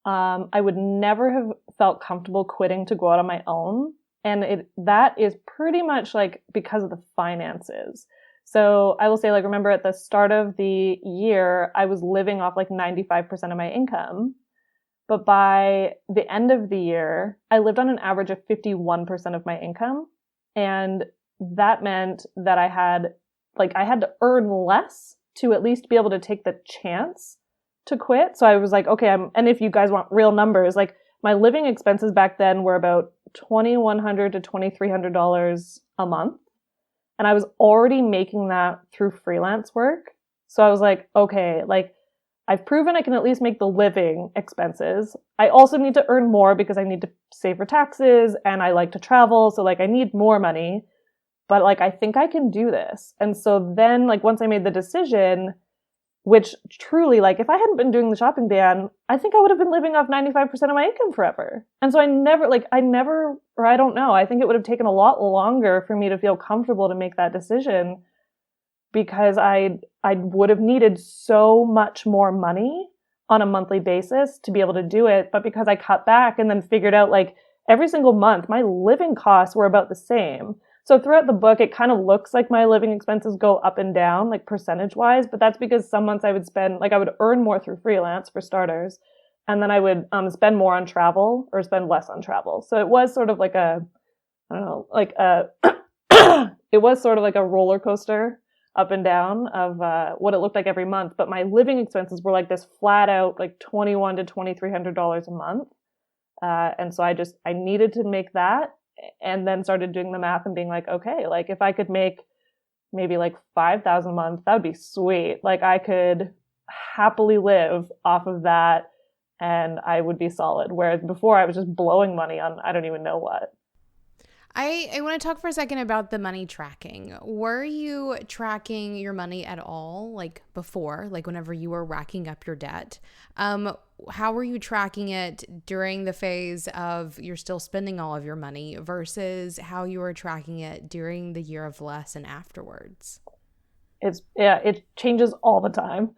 I would never have felt comfortable quitting to go out on my own. And that is pretty much like because of the finances. So I will say, like, remember at the start of the year, I was living off like 95% of my income. But by the end of the year, I lived on an average of 51% of my income. And that meant that I had to earn less to at least be able to take the chance to quit. So I was like, okay, and if you guys want real numbers, like my living expenses back then were about $2,100 to $2,300 a month. And I was already making that through freelance work. So I was like, okay, like I've proven I can at least make the living expenses. I also need to earn more because I need to save for taxes and I like to travel. So like I need more money, but like I think I can do this. And so then like once I made the decision, which truly, like if I hadn't been doing the shopping ban, I think I would have been living off 95% of my income forever. And so I don't know, I think it would have taken a lot longer for me to feel comfortable to make that decision because I would have needed so much more money on a monthly basis to be able to do it. But because I cut back and then figured out like every single month, my living costs were about the same. So throughout the book, it kind of looks like my living expenses go up and down, like percentage wise, but that's because some months I would earn more through freelance for starters. And then I would spend more on travel or spend less on travel. So it was sort of like it was sort of like a roller coaster up and down of what it looked like every month. But my living expenses were like this flat out, like $2,100 to $2,300 a month. And so I needed to make that. And then started doing the math and being like, okay, like if I could make maybe like $5,000 a month, that would be sweet. Like I could happily live off of that and I would be solid. Whereas before I was just blowing money on I don't even know what. I want to talk for a second about the money tracking. Were you tracking your money at all, like before, like whenever you were racking up your debt? How were you tracking it during the phase of you're still spending all of your money versus how you were tracking it during the year of less and afterwards? It changes all the time.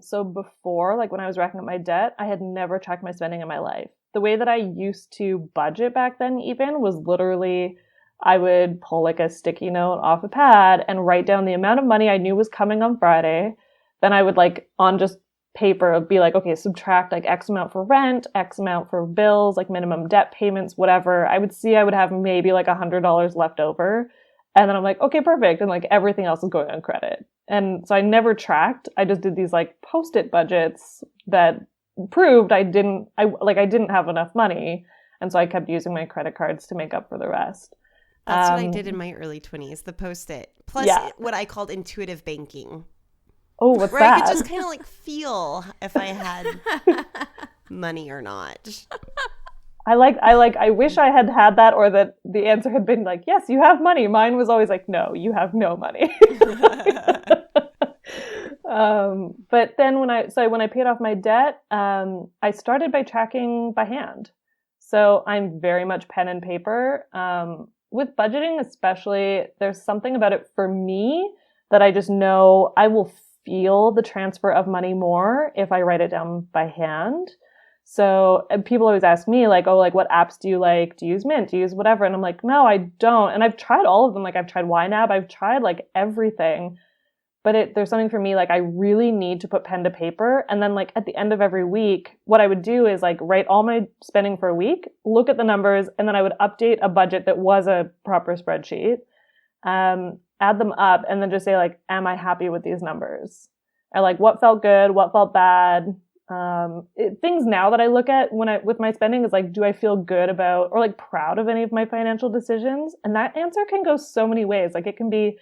So before, like when I was racking up my debt, I had never tracked my spending in my life. The way that I used to budget back then even was literally I would pull like a sticky note off a pad and write down the amount of money I knew was coming on Friday. Then I would like on just paper be like, okay, subtract like X amount for rent, X amount for bills, like minimum debt payments, whatever. I would see I would have maybe like $100 left over. And then I'm like, okay, perfect. And like everything else is going on credit. And so I never tracked. I just did these like post-it budgets that proved I didn't have enough money. And so I kept using my credit cards to make up for the rest. That's what I did in my early 20s, the Post-it. Plus what I called intuitive banking. Oh, what's where that? I could just kind of like feel if I had money or not. I wish I had had that, or that the answer had been like, yes, you have money. Mine was always like, no, you have no money. But then when I paid off my debt, I started by tracking by hand. So I'm very much pen and paper. With budgeting especially, there's something about it for me that I just know I will feel the transfer of money more if I write it down by hand. So people always ask me like, oh, like what apps do you like? Do you use Mint? Do you use whatever? And I'm like, no, I don't. And I've tried all of them. Like I've tried YNAB. I've tried like everything. But there's something for me, like I really need to put pen to paper. And then like at the end of every week, what I would do is like write all my spending for a week, look at the numbers, and then I would update a budget that was a proper spreadsheet, add them up, and then just say like, am I happy with these numbers? And like what felt good, what felt bad. Things now that I look at with my spending is like, do I feel good about or like proud of any of my financial decisions? And that answer can go so many ways. Like it can be,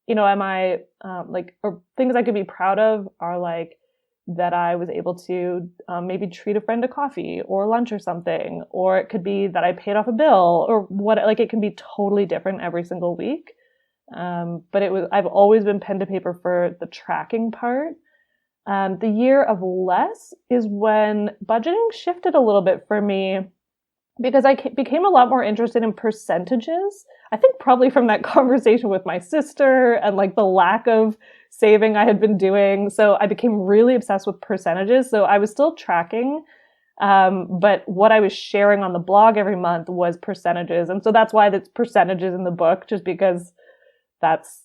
am I or things I could be proud of are like that I was able to maybe treat a friend to coffee or lunch or something, or it could be that I paid off a bill or what. Like it can be totally different every single week. But I've always been pen to paper for the tracking part. The year of less is when budgeting shifted a little bit for me because I became a lot more interested in percentages. I think probably from that conversation with my sister and like the lack of saving I had been doing. So I became really obsessed with percentages. So I was still tracking, but what I was sharing on the blog every month was percentages. And so that's why it's percentages in the book, just because that's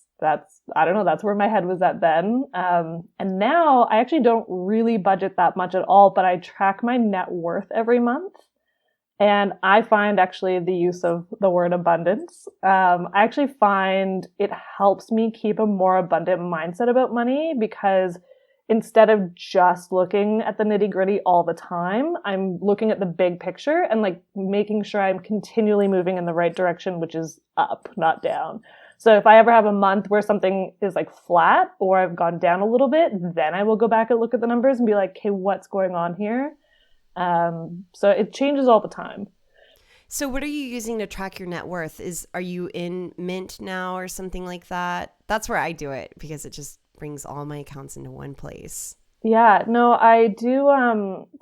I don't know, that's where my head was at then. And now I actually don't really budget that much at all, but I track my net worth every month. And I find actually the use of the word abundance, I actually find it helps me keep a more abundant mindset about money, because instead of just looking at the nitty gritty all the time, I'm looking at the big picture and like making sure I'm continually moving in the right direction, which is up, not down. So if I ever have a month where something is like flat or I've gone down a little bit, then I will go back and look at the numbers and be like, okay, what's going on here? So it changes all the time. So what are you using to track your net worth? Are you in Mint now or something like that? That's where I do it because it just brings all my accounts into one place. Yeah, no, I do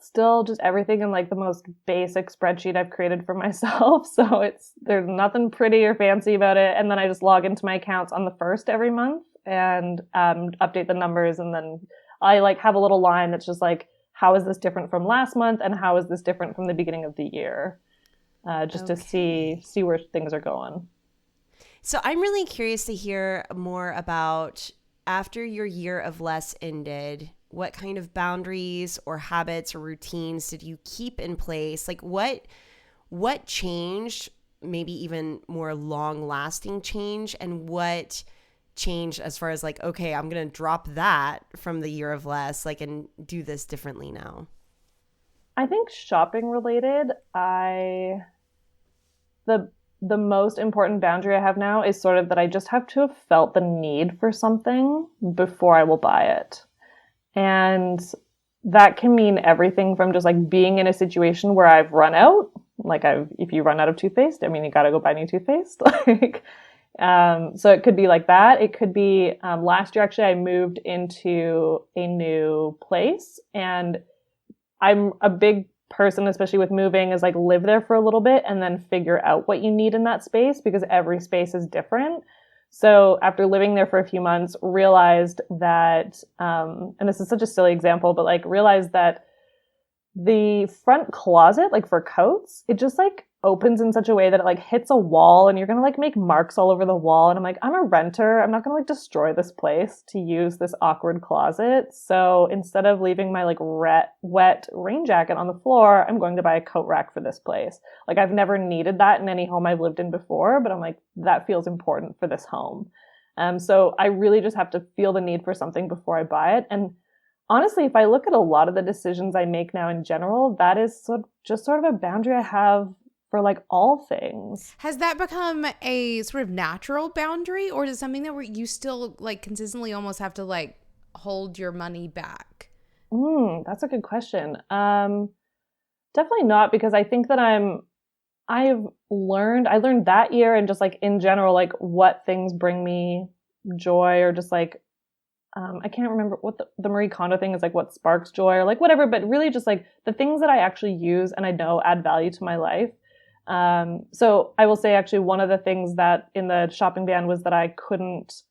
still just everything in like the most basic spreadsheet I've created for myself. So there's nothing pretty or fancy about it. And then I just log into my accounts on the 1st every month and update the numbers. And then I like have a little line that's just like, how is this different from last month? And how is this different from the beginning of the year? Just to see where things are going. So I'm really curious to hear more about, after your year of less ended, what kind of boundaries or habits or routines did you keep in place? Like what changed, maybe even more long-lasting change, and what changed as far as like, okay, I'm going to drop that from the year of less, like, and do this differently now? I think shopping related, the most important boundary I have now is sort of that I just have to have felt the need for something before I will buy it. And that can mean everything from just like being in a situation where I've run out. Like if you run out of toothpaste, I mean, you got to go buy new toothpaste. Like, so it could be like that. It could be, last year, actually, I moved into a new place, and I'm a big person, especially with moving, is like live there for a little bit and then figure out what you need in that space, because every space is different. So after living there for a few months, realized that, and this is such a silly example, but like realized that the front closet, like for coats, it just like opens in such a way that it like hits a wall and you're going to like make marks all over the wall. And I'm like, I'm a renter. I'm not going to like destroy this place to use this awkward closet. So instead of leaving my like wet rain jacket on the floor, I'm going to buy a coat rack for this place. Like I've never needed that in any home I've lived in before, but I'm like, that feels important for this home. So I really just have to feel the need for something before I buy it. And honestly, if I look at a lot of the decisions I make now in general, that is just sort of a boundary I have for like all things. Has that become a sort of natural boundary, or is it something that you still like consistently almost have to like hold your money back? That's a good question. Definitely not, because I think that I learned that year, and just like in general, like what things bring me joy, or just like, I can't remember what the Marie Kondo thing is, like what sparks joy or like whatever, but really just like the things that I actually use and I know add value to my life. So I will say actually one of the things that in the shopping ban was that I couldn't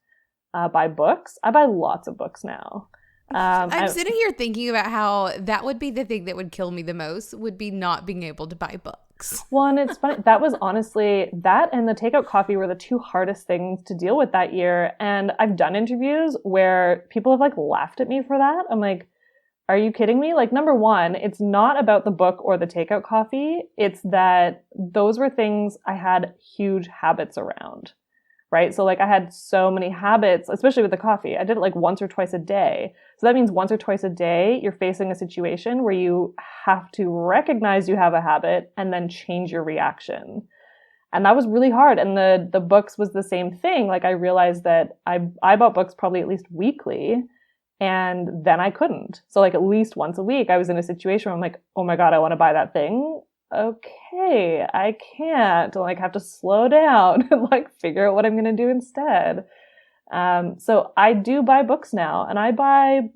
buy books. I buy lots of books now. I'm sitting here thinking about how that would be the thing that would kill me the most, would be not being able to buy books. Well, and it's funny. That was honestly, that and the takeout coffee were the two hardest things to deal with that year. And I've done interviews where people have like laughed at me for that. I'm like, are you kidding me? Like, number one, it's not about the book or the takeout coffee. It's that those were things I had huge habits around, right? So like I had so many habits, especially with the coffee. I did it like once or twice a day. So that means once or twice a day, you're facing a situation where you have to recognize you have a habit and then change your reaction. And that was really hard. And the books was the same thing. Like I realized that I bought books probably at least weekly, and then I couldn't. So like at least once a week, I was in a situation where I'm like, oh my God, I want to buy that thing. Okay, I can't. I like have to slow down and like figure out what I'm going to do instead. So I do buy books now, and I buy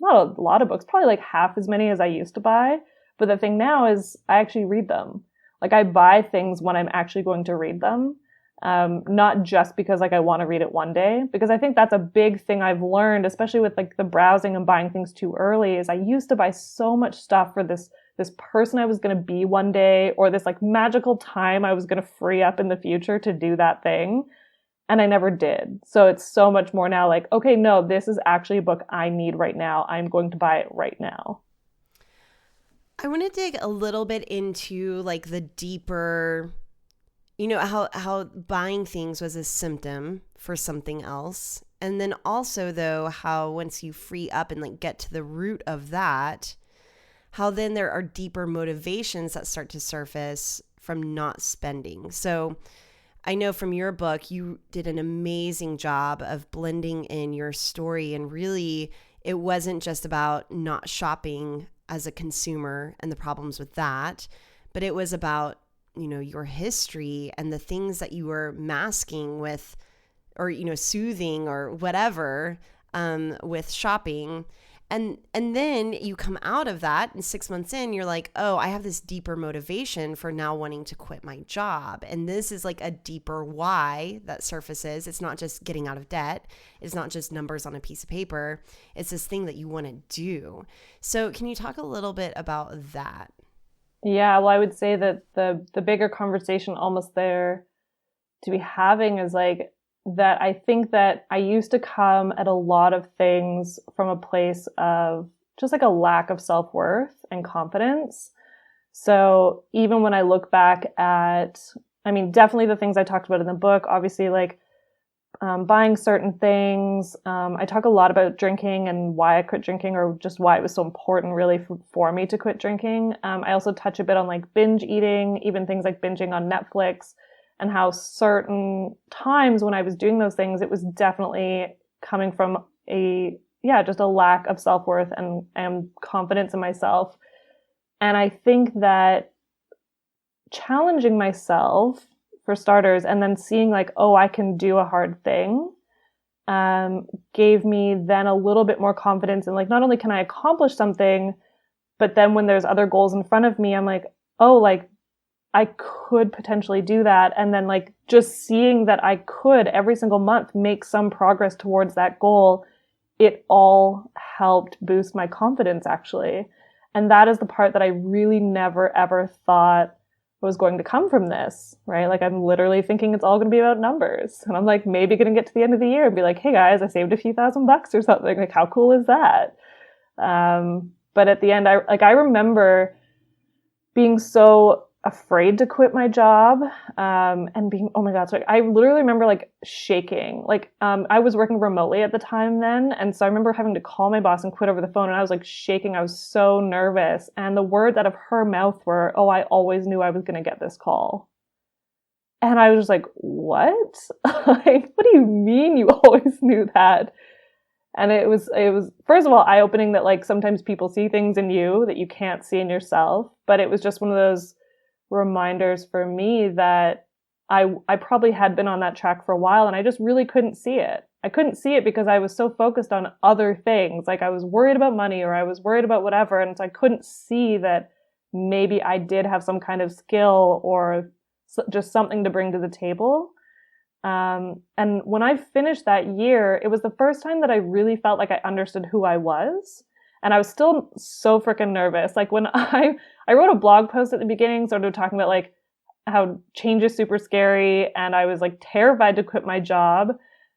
not a lot of books, probably like half as many as I used to buy. But the thing now is I actually read them. Like I buy things when I'm actually going to read them. Not just because like I want to read it one day, because I think that's a big thing I've learned, especially with like the browsing and buying things too early, is I used to buy so much stuff for this person I was going to be one day, or this like magical time I was going to free up in the future to do that thing. And I never did. So it's so much more now like, okay, no, this is actually a book I need right now. I'm going to buy it right now. I want to dig a little bit into like the deeper, you know, how buying things was a symptom for something else. And then also though, how once you free up and like get to the root of that, how then there are deeper motivations that start to surface from not spending. So I know from your book, you did an amazing job of blending in your story, and really it wasn't just about not shopping as a consumer and the problems with that, but it was about, you know, your history and the things that you were masking with, or, you know, soothing or whatever, with shopping. And then you come out of that, and 6 months in, you're like, oh, I have this deeper motivation for now wanting to quit my job. And this is like a deeper why that surfaces. It's not just getting out of debt. It's not just numbers on a piece of paper. It's this thing that you want to do. So can you talk a little bit about that? Yeah, well, I would say that the bigger conversation almost there to be having is like that I think that I used to come at a lot of things from a place of just like a lack of self-worth and confidence. So even when I look back at, I mean, definitely the things I talked about in the book, obviously like buying certain things. I talk a lot about drinking and why I quit drinking, or just why it was so important really for me to quit drinking. I also touch a bit on like binge eating, even things like binging on Netflix, and how certain times when I was doing those things, it was definitely coming from a just a lack of self-worth and confidence in myself. And I think that challenging myself, for starters, and then seeing like, oh, I can do a hard thing, gave me then a little bit more confidence in like, not only can I accomplish something, but then when there's other goals in front of me, I'm like, oh, like I could potentially do that. And then like just seeing that I could every single month make some progress towards that goal, it all helped boost my confidence actually. And that is the part that I really never ever thought was going to come from this, right? Like I'm literally thinking it's all going to be about numbers. And I'm like maybe going to get to the end of the year and be like, hey guys, I saved a few $1,000 or something. Like how cool is that? But at the end, I remember being so afraid to quit my job, and being, oh my God, sorry. I literally remember like shaking. Like, I was working remotely at the time then. And so I remember having to call my boss and quit over the phone, and I was like shaking. I was so nervous. And the words out of her mouth were, oh, I always knew I was going to get this call. And I was just like, what? Like, what do you mean you always knew that? And it was first of all eye-opening that like sometimes people see things in you that you can't see in yourself. But it was just one of those reminders for me that I probably had been on that track for a while, and I just really couldn't see it. I couldn't see it because I was so focused on other things. Like I was worried about money, or I was worried about whatever. And so I couldn't see that maybe I did have some kind of skill or just something to bring to the table. And when I finished that year, it was the first time that I really felt like I understood who I was. And I was still so freaking nervous. Like when I wrote a blog post at the beginning, sort of talking about like how change is super scary. And I was like terrified to quit my job.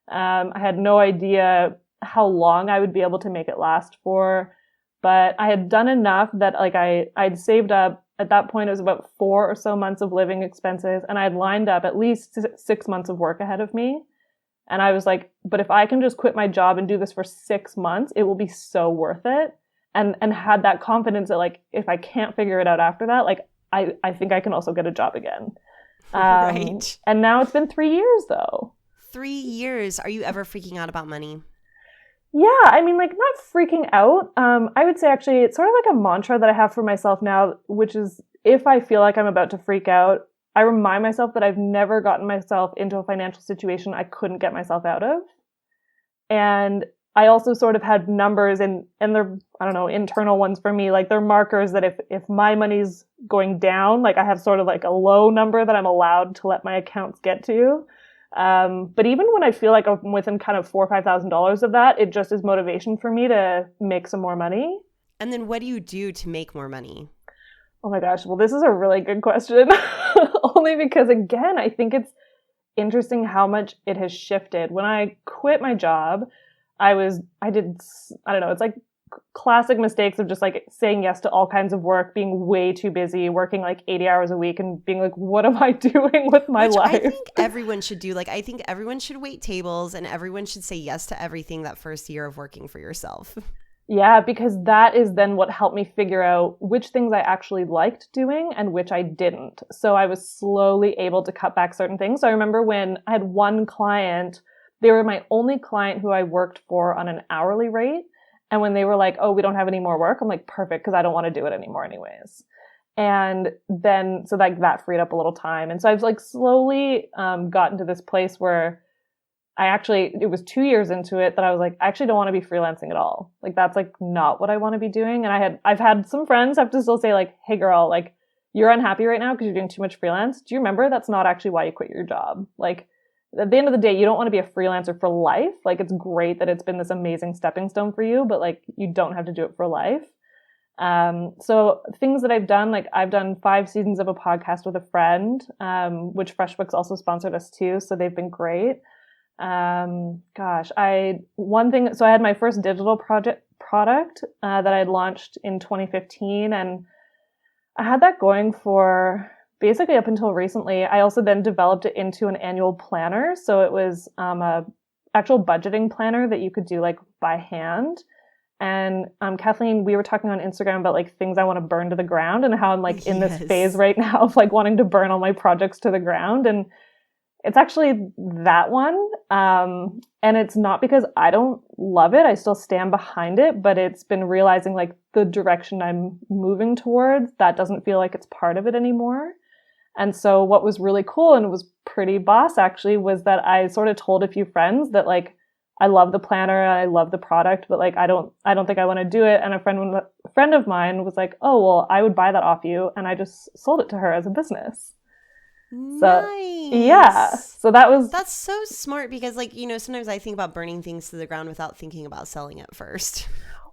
I had no idea how long I would be able to make it last for, but I had done enough that like I'd saved up. At that point, it was about 4 or so months of living expenses, and I had lined up at least 6 months of work ahead of me. And I was like, but if I can just quit my job and do this for 6 months, it will be so worth it. And had that confidence that like, if I can't figure it out after that, like I think I can also get a job again. Right. And now it's been 3 years though. 3 years. Are you ever freaking out about money? Yeah, I mean, like, not freaking out. I would say actually it's sort of like a mantra that I have for myself now, which is if I feel like I'm about to freak out, I remind myself that I've never gotten myself into a financial situation I couldn't get myself out of. And I also sort of had numbers and they're, I don't know, internal ones for me. Like they're markers that if my money's going down, like I have sort of like a low number that I'm allowed to let my accounts get to. But even when I feel like I'm within kind of $4,000 or $5,000 of that, it just is motivation for me to make some more money. And then what do you do to make more money? Oh my gosh. Well, this is a really good question. Only because, again, I think it's interesting how much it has shifted. When I quit my job, I don't know, it's like classic mistakes of just like saying yes to all kinds of work, being way too busy, working like 80 hours a week and being like, what am I doing with my life? I think everyone should do. Like, I think everyone should wait tables and everyone should say yes to everything that first year of working for yourself. Yeah, because that is then what helped me figure out which things I actually liked doing and which I didn't. So I was slowly able to cut back certain things. So I remember when I had one client, they were my only client who I worked for on an hourly rate. And when they were like, oh, we don't have any more work, I'm like, perfect, because I don't want to do it anymore anyways. And then, so like that freed up a little time. And so I've like slowly gotten to this place where it was 2 years into it that I was like, I actually don't want to be freelancing at all. Like that's like not what I want to be doing. And I've had some friends have to still say like, hey girl, like you're unhappy right now because you're doing too much freelance. Do you remember that's not actually why you quit your job? Like, at the end of the day, you don't want to be a freelancer for life. Like, it's great that it's been this amazing stepping stone for you, but like, you don't have to do it for life. So things that I've done, like I've done 5 seasons of a podcast with a friend, which FreshBooks also sponsored us too. So they've been great. So I had my first digital product, that I had launched in 2015, and I had that going for basically up until recently. I also then developed it into an annual planner. So it was a actual budgeting planner that you could do like by hand. And Kathleen, we were talking on Instagram about like things I want to burn to the ground and how I'm like in this phase right now of like wanting to burn all my projects to the ground. And It's actually that one. And it's not because I don't love it. I still stand behind it, but it's been realizing like the direction I'm moving towards, that doesn't feel like it's part of it anymore. And so what was really cool, and it was pretty boss actually, was that I sort of told a few friends that like, I love the planner, I love the product, but like, I don't think I want to do it. And a friend of mine was like, oh, well, I would buy that off you. And I just sold it to her as a business. So, yeah. So that's so smart, because like, you know, sometimes I think about burning things to the ground without thinking about selling it first.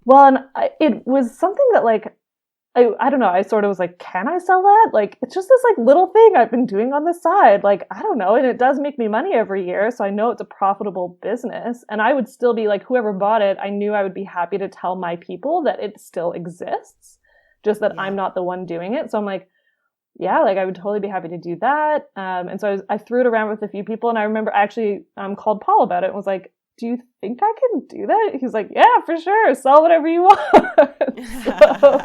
Well, and it was something that like, I don't know, I sort of was like, can I sell that? Like, it's just this like little thing I've been doing on the side. Like, I don't know. And it does make me money every year. So I know it's a profitable business. And I would still be like, whoever bought it, I knew I would be happy to tell my people that it still exists, just that I'm not the one doing it. So I'm like, yeah, like I would totally be happy to do that. And so I threw it around with a few people, and I remember I actually called Paul about it and was like, do you think I can do that? He's like, yeah, for sure. Sell whatever you want. So,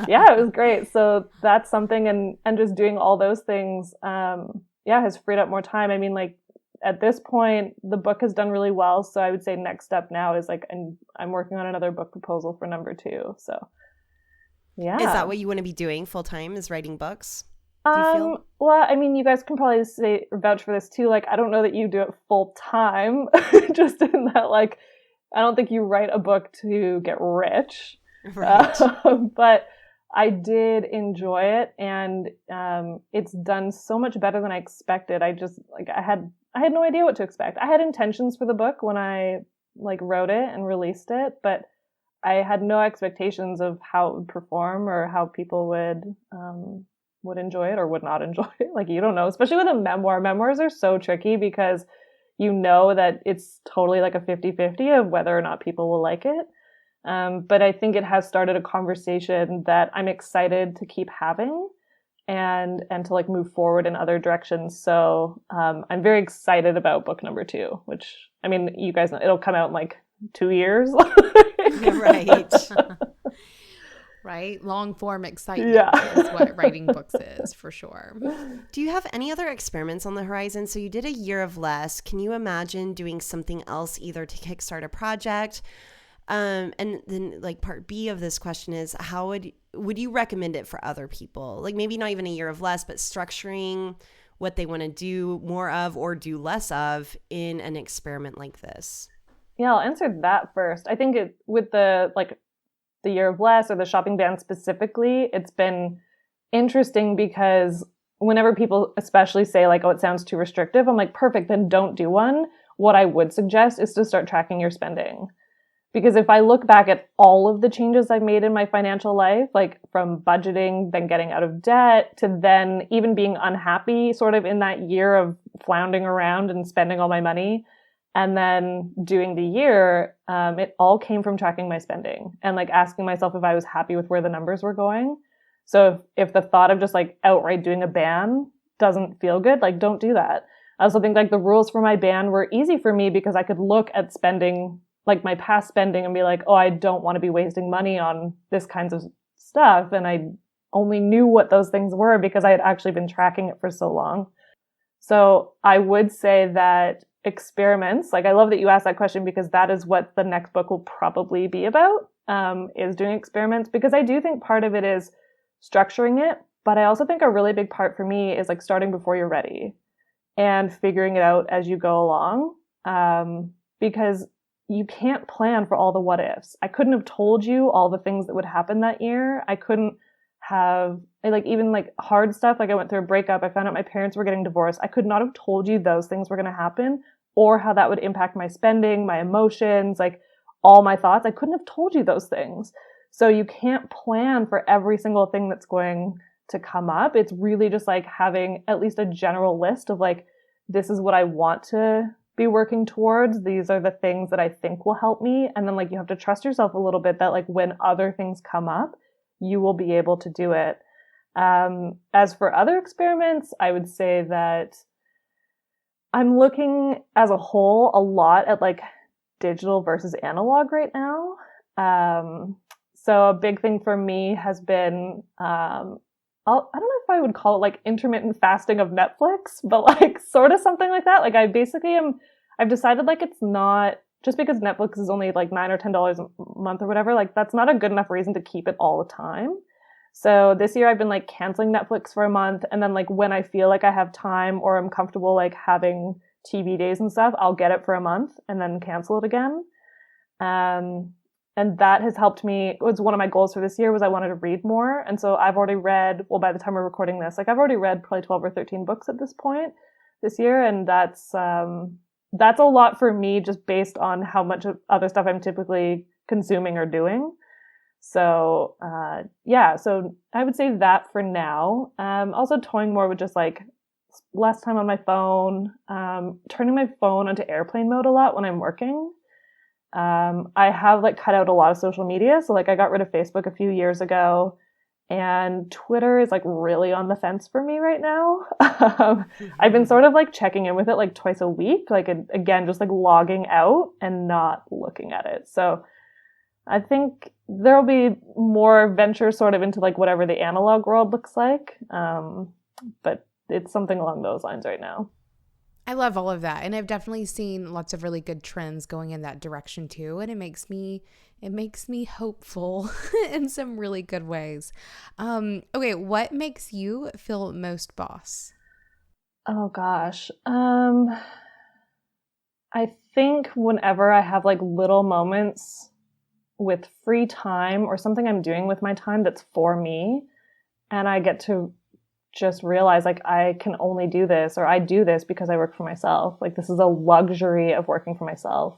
yeah, it was great. So that's something, and just doing all those things, has freed up more time. I mean, like at this point, the book has done really well. So I would say next step now is like, I'm working on another book proposal for number 2. So yeah. Is that what you want to be doing full time, is writing books? Do you feel? Well, I mean, you guys can probably vouch for this too. Like, I don't know that you do it full time, just in that, like, I don't think you write a book to get rich. Right. But I did enjoy it, and it's done so much better than I expected. I just like I had no idea what to expect. I had intentions for the book when I like wrote it and released it, but I had no expectations of how it would perform or how people would enjoy it or would not enjoy it. Like, you don't know, especially with a memoir. Memoirs are so tricky because you know that it's totally like a 50-50 of whether or not people will like it. But I think it has started a conversation that I'm excited to keep having and to like move forward in other directions. So I'm very excited about book number 2, which, I mean, you guys know, it'll come out in like 2 years. Right. Right? Long form excitement is what writing books is, for sure. Do you have any other experiments on the horizon? So you did a year of less. Can you imagine doing something else, either to kickstart a project? And then like part B of this question is, how would you recommend it for other people? Like maybe not even a year of less, but structuring what they want to do more of or do less of in an experiment like this. Yeah, I'll answer that first. I think with the year of less or the shopping ban specifically, it's been interesting because whenever people especially say like, oh, it sounds too restrictive, I'm like, perfect, then don't do one. What I would suggest is to start tracking your spending. Because if I look back at all of the changes I've made in my financial life, like from budgeting, then getting out of debt, to then even being unhappy sort of in that year of floundering around and spending all my money, and then doing the year, it all came from tracking my spending and like asking myself if I was happy with where the numbers were going. So if the thought of just like outright doing a ban doesn't feel good, like don't do that. I also think like the rules for my ban were easy for me because I could look at spending, like my past spending, and be like, oh, I don't want to be wasting money on this kinds of stuff. And I only knew what those things were because I had actually been tracking it for so long. So I would say that experiments, like I love that you asked that question because that is what the next book will probably be about, is doing experiments, because I do think part of it is structuring it, but I also think a really big part for me is like starting before you're ready and figuring it out as you go along, because you can't plan for all the what ifs. I couldn't have told you all the things that would happen that year. I couldn't have, like, even like hard stuff. Like I went through a breakup. I found out my parents were getting divorced. I could not have told you those things were going to happen or how that would impact my spending, my emotions, like all my thoughts. I couldn't have told you those things. So you can't plan for every single thing that's going to come up. It's really just like having at least a general list of like, this is what I want to be working towards. These are the things that I think will help me. And then like you have to trust yourself a little bit that like when other things come up, you will be able to do it. As for other experiments, I would say that I'm looking as a whole a lot at like digital versus analog right now. So a big thing for me has been I don't know if I would call it like intermittent fasting of Netflix, but like sort of something like that. Like I've decided like it's not, just because Netflix is only like $9 or $10 a month or whatever, like that's not a good enough reason to keep it all the time. So this year I've been like canceling Netflix for a month, and then like when I feel like I have time or I'm comfortable like having TV days and stuff, I'll get it for a month and then cancel it again. And that has helped me. It was one of my goals for this year was I wanted to read more. And so I've already read, well, by the time we're recording this, like I've already read probably 12 or 13 books at this point this year. And that's a lot for me just based on how much of other stuff I'm typically consuming or doing. So, so I would say that for now. Also toying more with just like less time on my phone, turning my phone onto airplane mode a lot when I'm working. I have like cut out a lot of social media. So like I got rid of Facebook a few years ago, and Twitter is like really on the fence for me right now. I've been sort of like checking in with it like twice a week, like again, just like logging out and not looking at it. So I think there'll be more venture sort of into like whatever the analog world looks like. But it's something along those lines right now. I love all of that. And I've definitely seen lots of really good trends going in that direction too. And it makes me hopeful in some really good ways. Okay, what makes you feel most boss? Oh gosh. I think whenever I have like little moments with free time or something I'm doing with my time that's for me, and I get to just realize like I can only do this, or I do this because I work for myself. Like this is a luxury of working for myself.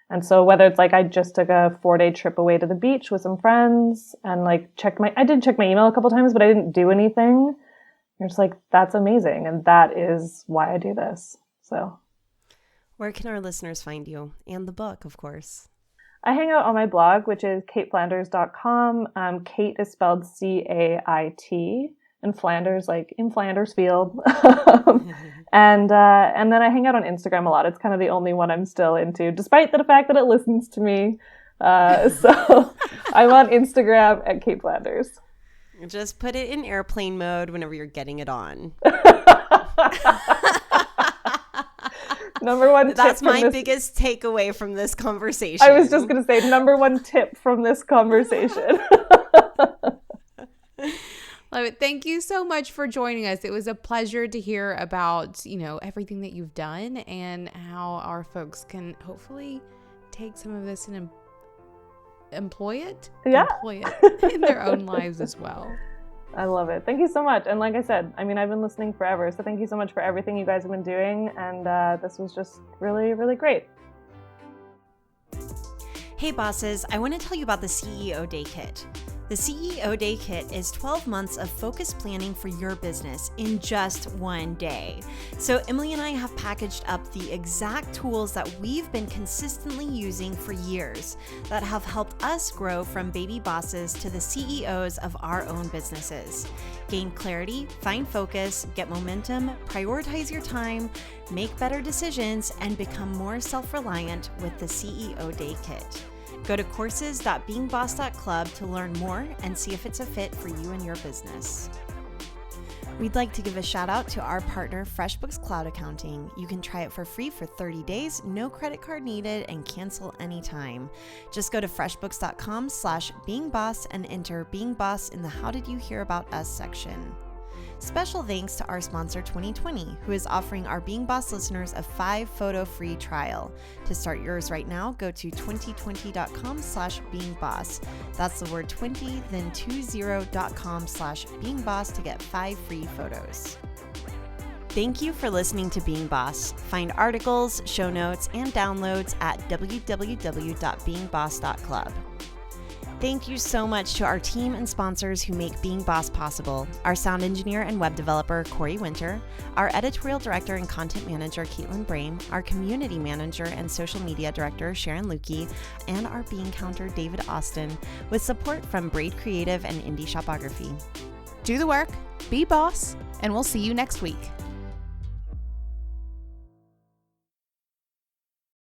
And so whether it's like I just took a 4-day trip away to the beach with some friends and like I did check my email a couple times, but I didn't do anything. You're just like, that's amazing. And that is why I do this. So where can our listeners find you? And the book, of course. I hang out on my blog, which is caitflanders.com. Cait is spelled Cait. And Flanders, like in Flanders Field. And then I hang out on Instagram a lot. It's kind of the only one I'm still into, despite the fact that it listens to me. So I'm on Instagram at Cait Flanders. Just put it in airplane mode whenever you're getting it on. Number one tip. That's my biggest takeaway from this conversation. I was just going to say, number one tip from this conversation. Love it. Thank you so much for joining us. It was a pleasure to hear about, everything that you've done and how our folks can hopefully take some of this and employ it in their own lives as well. I love it. Thank you so much. And like I said, I've been listening forever. So thank you so much for everything you guys have been doing. And this was just really, really great. Hey bosses, I want to tell you about the CEO Day Kit. The CEO Day Kit is 12 months of focused planning for your business in just one day. So Emily and I have packaged up the exact tools that we've been consistently using for years that have helped us grow from baby bosses to the CEOs of our own businesses. Gain clarity, find focus, get momentum, prioritize your time, make better decisions, and become more self-reliant with the CEO Day Kit. Go to courses.beingboss.club to learn more and see if it's a fit for you and your business. We'd like to give a shout out to our partner, FreshBooks Cloud Accounting. You can try it for free for 30 days, no credit card needed, and cancel anytime. Just go to freshbooks.com/beingboss and enter Being Boss in the How Did You Hear About Us section. Special thanks to our sponsor 2020, who is offering our Being Boss listeners a 5-photo free trial. To start yours right now, go to 2020.com/beingboss. That's the word 20, then 20.com/beingboss to get 5 free photos. Thank you for listening to Being Boss. Find articles, show notes, and downloads at www.beingboss.club. Thank you so much to our team and sponsors who make Being Boss possible. Our sound engineer and web developer, Corey Winter, our editorial director and content manager, Caitlin Brame, our community manager and social media director, Sharon Lukey, and our bean counter, David Austin, with support from Braid Creative and Indie Shopography. Do the work, be boss, and we'll see you next week.